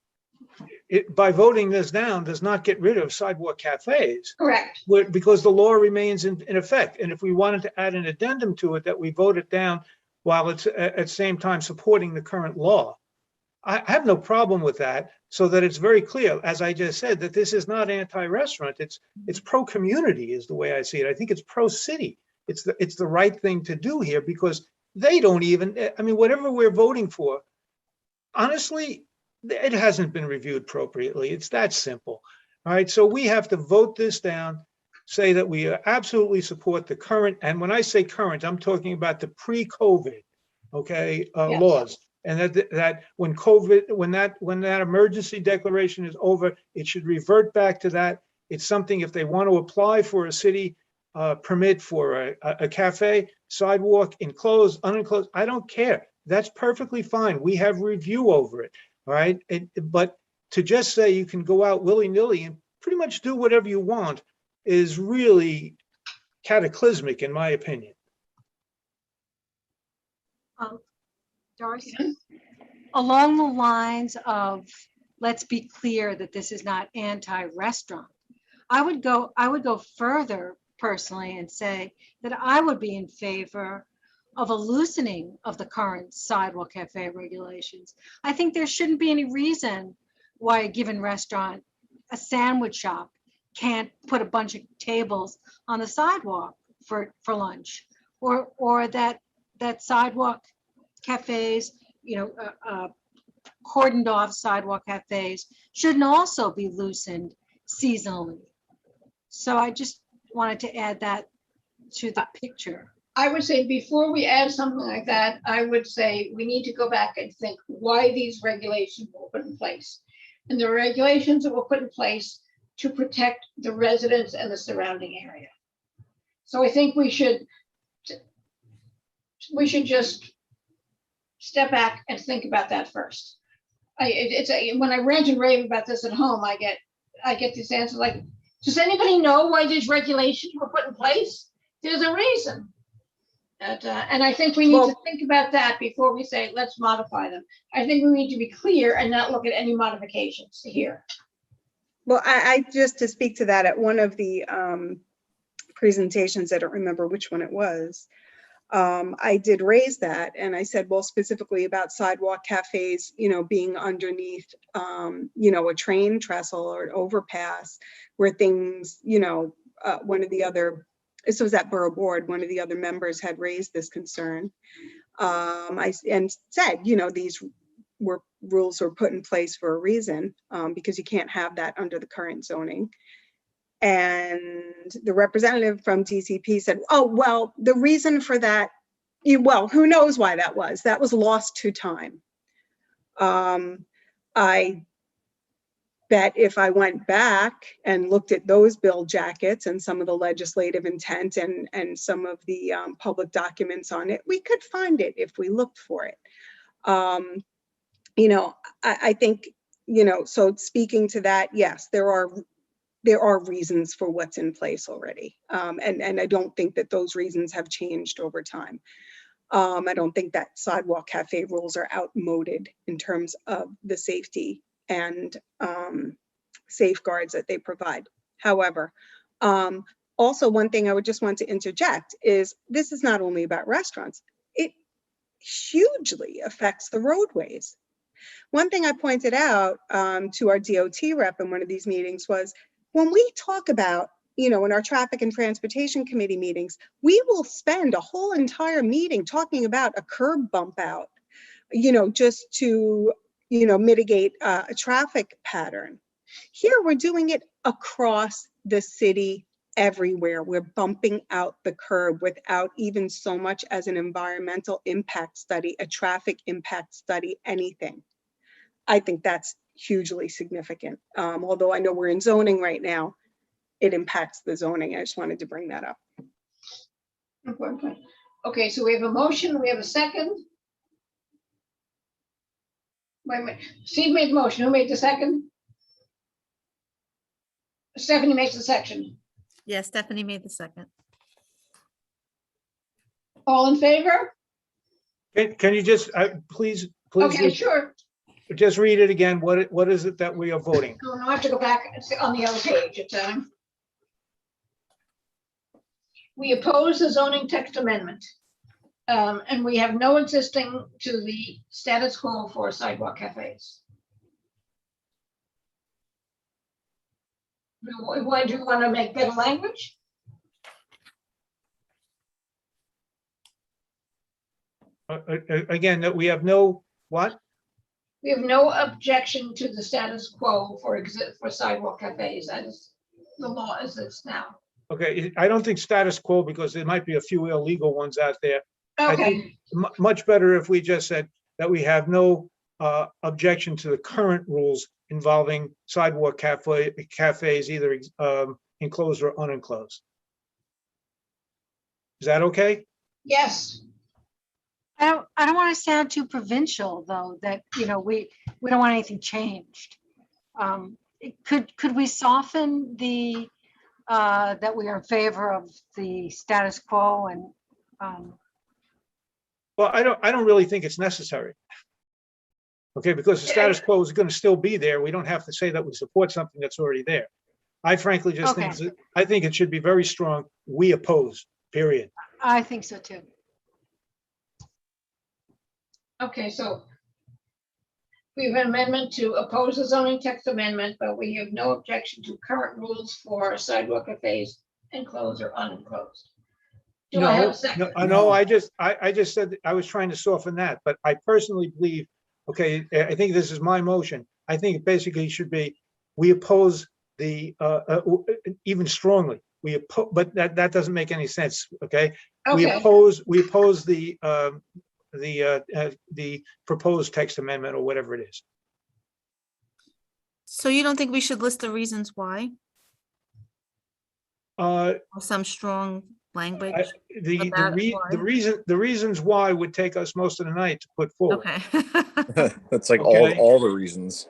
by voting this down does not get rid of sidewalk cafes. Correct. Because the law remains in effect. And if we wanted to add an addendum to it, that we vote it down while it's at the same time supporting the current law, I have no problem with that, so that it's very clear, as I just said, that this is not anti-restaurant. It's pro-community is the way I see it. I think it's pro-city. It's the right thing to do here, because they don't even, I mean, whatever we're voting for, honestly, it hasn't been reviewed appropriately. It's that simple. All right, so we have to vote this down, say that we absolutely support the current, and when I say current, I'm talking about the pre-COVID, okay, Yes. laws. And that when COVID, when that emergency declaration is over, it should revert back to that. It's something, if they want to apply for a city permit for a cafe, sidewalk, enclosed, unenclosed, I don't care. That's perfectly fine. We have review over it, all right? But to just say you can go out willy-nilly and pretty much do whatever you want is really cataclysmic, in my opinion. Doris? Along the lines of, let's be clear that this is not anti-restaurant. I would go further personally and say that I would be in favor of a loosening of the current sidewalk cafe regulations. I think there shouldn't be any reason why a given restaurant, a sandwich shop, can't put a bunch of tables on the sidewalk for lunch, or that sidewalk cafes, cordoned off sidewalk cafes shouldn't also be loosened seasonally. So I just wanted to add that to the picture. I would say before we add something like that, I would say we need to go back and think why these regulations were put in place. And the regulations that were put in place to protect the residents and the surrounding area. So I think we should just step back and think about that first. When I rant and rave about this at home, I get this answer like, does anybody know why these regulations were put in place? There's a reason. And I think we need to think about that before we say, let's modify them. I think we need to be clear and not look at any modifications here. Well, I just to speak to that, at one of the presentations, I don't remember which one it was, I did raise that, and I said, well, specifically about sidewalk cafes, being underneath, a train trestle or an overpass where things, one of the other, this was at Borough Board, one of the other members had raised this concern. And said, these rules were put in place for a reason, because you can't have that under the current zoning. And the representative from DCP said, oh, well, the reason for that, well, who knows why that was? That was lost to time. I bet if I went back and looked at those bill jackets and some of the legislative intent and some of the public documents on it, we could find it if we looked for it. I think, so speaking to that, yes, there are reasons for what's in place already. And I don't think that those reasons have changed over time. I don't think that sidewalk cafe rules are outmoded in terms of the safety and safeguards that they provide. However, also one thing I would just want to interject is this is not only about restaurants, it hugely affects the roadways. One thing I pointed out to our DOT rep in one of these meetings was when we talk about, in our traffic and transportation committee meetings, we will spend a whole entire meeting talking about a curb bump out, just to, mitigate a traffic pattern. Here we're doing it across the city everywhere. We're bumping out the curb without even so much as an environmental impact study, a traffic impact study, anything. I think that's hugely significant. Although I know we're in zoning right now, it impacts the zoning. I just wanted to bring that up. Okay, so we have a motion, we have a second. Wait a minute, Steve made the motion, who made the second? Stephanie makes the section. Yes, Stephanie made the second. All in favor? Can you just, please, Okay, sure. just read it again. What is it that we are voting? No, I have to go back on the other page. We oppose the zoning text amendment. And we have no insisting to the status quo for sidewalk cafes. Why do you want to make better language? Again, that we have no, what? We have no objection to the status quo for sidewalk cafes as the law is now. Okay, I don't think status quo, because there might be a few illegal ones out there. I think Okay, much better if we just said that we have no objection to the current rules involving sidewalk cafes, either enclosed or unenclosed. Is that okay? yes, I don't want to sound too provincial, though, that, you know, we don't want anything changed. Could we soften the, that we are in favor of the status quo and, Well, I don't really think it's necessary. Okay, because the status quo is going to still be there. We don't have to say that we support something that's already there. I frankly just think, Okay. I think it should be very strong. We oppose, period. I think so too. okay, so we have an amendment to oppose the zoning text amendment, but we have no objection to current rules for sidewalk cafes, enclosed or unenclosed. Do I have a second? No, I just said, I was trying to soften that, but I personally believe, okay, I think this is my motion. I think it basically should be, we oppose the, even strongly, but that doesn't make any sense, okay? We Okay, oppose the proposed text amendment or whatever it is. So you don't think we should list the reasons why, Uh, or some strong language? The About why? reasons why would take us most of the night to put forward. Okay. That's like Okay. all the reasons.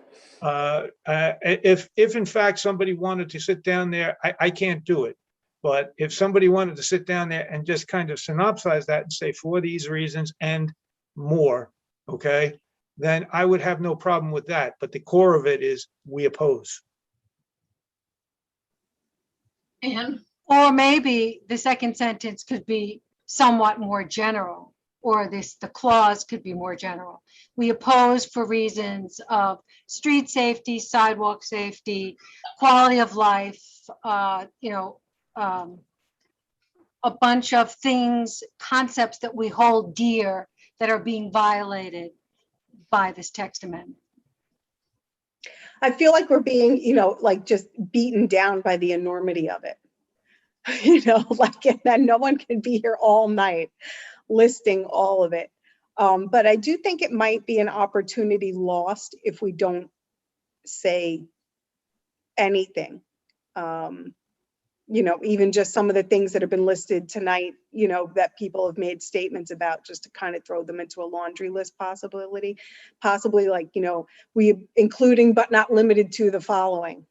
If in fact somebody wanted to sit down there, I can't do it. But if somebody wanted to sit down there and just kind of synopsize that and say, for these reasons and more, okay, then I would have no problem with that. But the core of it is, we oppose. and Or maybe the second sentence could be somewhat more general, or the clause could be more general. We oppose for reasons of street safety, sidewalk safety, quality of life, you know, a bunch of things, concepts that we hold dear that are being violated by this text amendment. I feel like we're being, like just beaten down by the enormity of it. Like, and then no one can be here all night listing all of it. But I do think it might be an opportunity lost if we don't say anything. Even just some of the things that have been listed tonight, that people have made statements about, just to kind of throw them into a laundry list possibility, possibly like, we including but not limited to the following,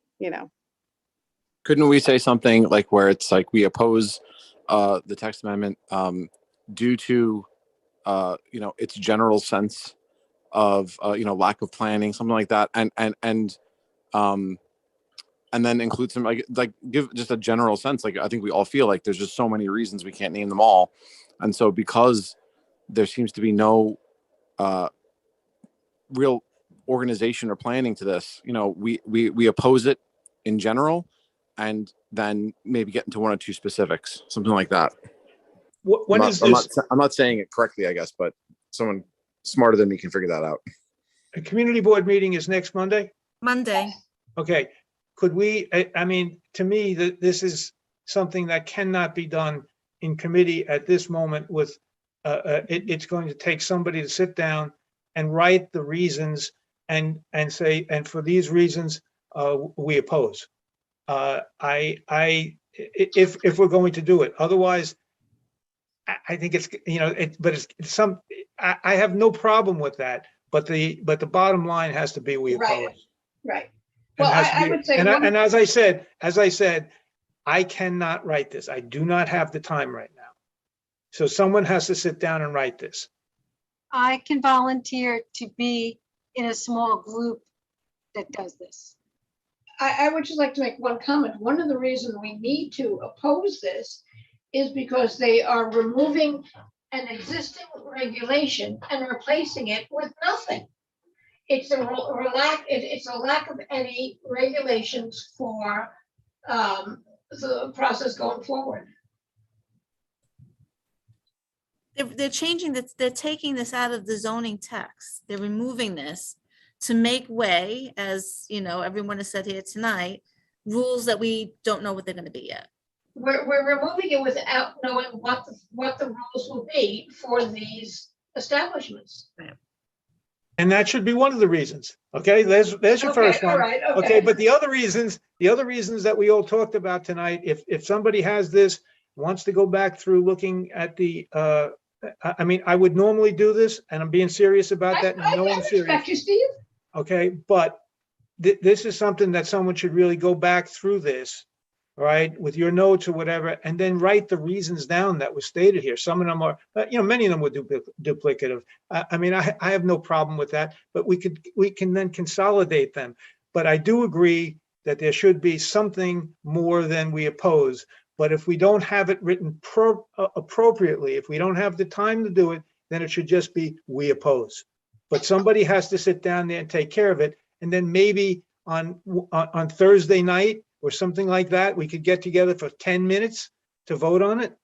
Couldn't we say something like where it's like we oppose the text amendment due to its general sense of lack of planning, something like that, and then include some like give just a general sense. Like, I think we all feel like there's just so many reasons we can't name them all, and so because there seems to be no real organization or planning to this, we oppose it in general, and then maybe get into one or two specifics, something like that. When is this? I'm not saying it correctly, I guess, but someone smarter than me can figure that out. A community board meeting is next Monday? Monday. Okay, could we, I mean, to me, this is something that cannot be done in committee at this moment with, it's going to take somebody to sit down and write the reasons and say, and for these reasons, we oppose. If we're going to do it, otherwise, I think it's, but it's I have no problem with that, but the bottom line has to be, we Right. oppose. right. And Well, has to I be- would say, and as I said, I cannot write this. I do not have the time right now. So someone has to sit down and write this. I can volunteer to be in a small group that does this. I would just like to make one comment. One of the reasons we need to oppose this is because they are removing an existing regulation and replacing it with nothing. It's a lack of any regulations for the process going forward. They're changing this, they're taking this out of the zoning text. They're removing this to make way, as you know, everyone has said here tonight, rules that we don't know what they're going to be yet. We're removing it without knowing what the rules will be for these establishments. And that should be one of the reasons. Okay, there's your Okay, first all one. right, Okay, but the other reasons that we all talked about tonight, if somebody has this, wants to go back through looking at the, I mean, I would normally do this, and I'm being serious about that, and you know I'm serious. respect you, Steve. Okay, but this is something that someone should really go back through this, right, with your notes or whatever, and then write the reasons down that was stated here. Some of them are, many of them were duplicative. I mean, I have no problem with that, but we can then consolidate them. But I do agree that there should be something more than we oppose. But if we don't have it written appropriately, if we don't have the time to do it, then it should just be we oppose. But somebody has to sit down there and take care of it. And then maybe on Thursday night or something like that, we could get together for 10 minutes to vote on it.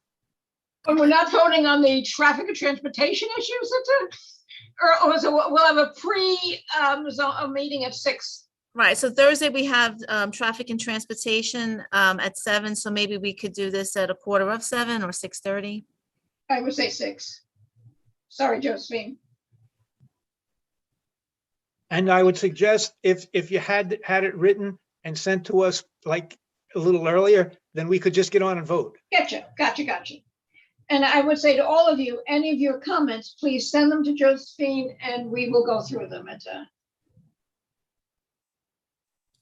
And we're not voting on the traffic and transportation issues, or so we'll have a meeting at 6. Right, so Thursday we have traffic and transportation at 7, so maybe we could do this at 6:45 or 6:30. I would say 6. Sorry, Josephine. And I would suggest if you had it written and sent to us like a little earlier, then we could just get on and vote. Gotcha. And I would say to all of you, any of your comments, please send them to Josephine and we will go through them at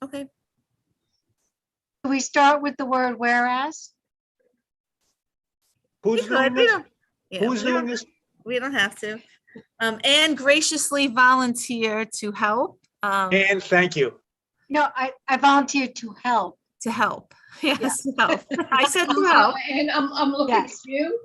Okay. Do we start with the word whereas? Who's We doing could, we this? don't- yeah, Who's we don't- doing this? We don't have to. And graciously volunteer to help. And thank you. No, I volunteered to help. To help. Yes, to help. I said to help. and I'm looking at Yes. you.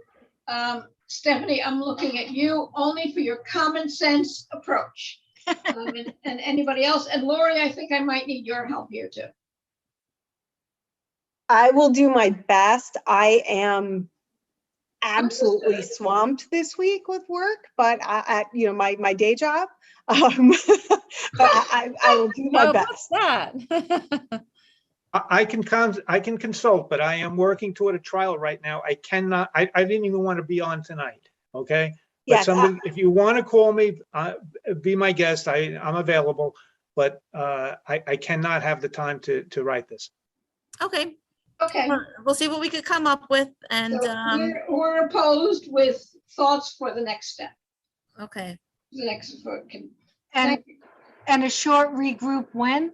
Stephanie, I'm looking at you only for your common sense approach. And anybody else, and Lori, I think I might need your help here too. I will do my best. I am absolutely swamped this week with work, but my day job. But I will do my Oh, best. what's that? I can consult, but I am working toward a trial right now. I cannot, I didn't even want to be on tonight, okay? But Yes, somebody, if you want to call me, be my guest, I'm available, but I cannot have the time to write this. Okay, Okay. we'll see what we could come up with and, So we're opposed with thoughts for the next step. okay. The next vote can. And, Thank you. and a short regroup when?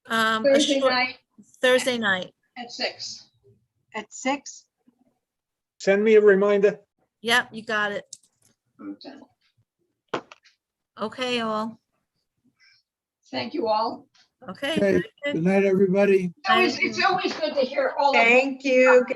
A Thursday short- night Thursday night. at 6. At 6? Send me a reminder. Yep, you got it. Okay. Okay, all. Thank you all. Okay. Okay, very good. good night, everybody. It's always good to hear all of you. Thank you.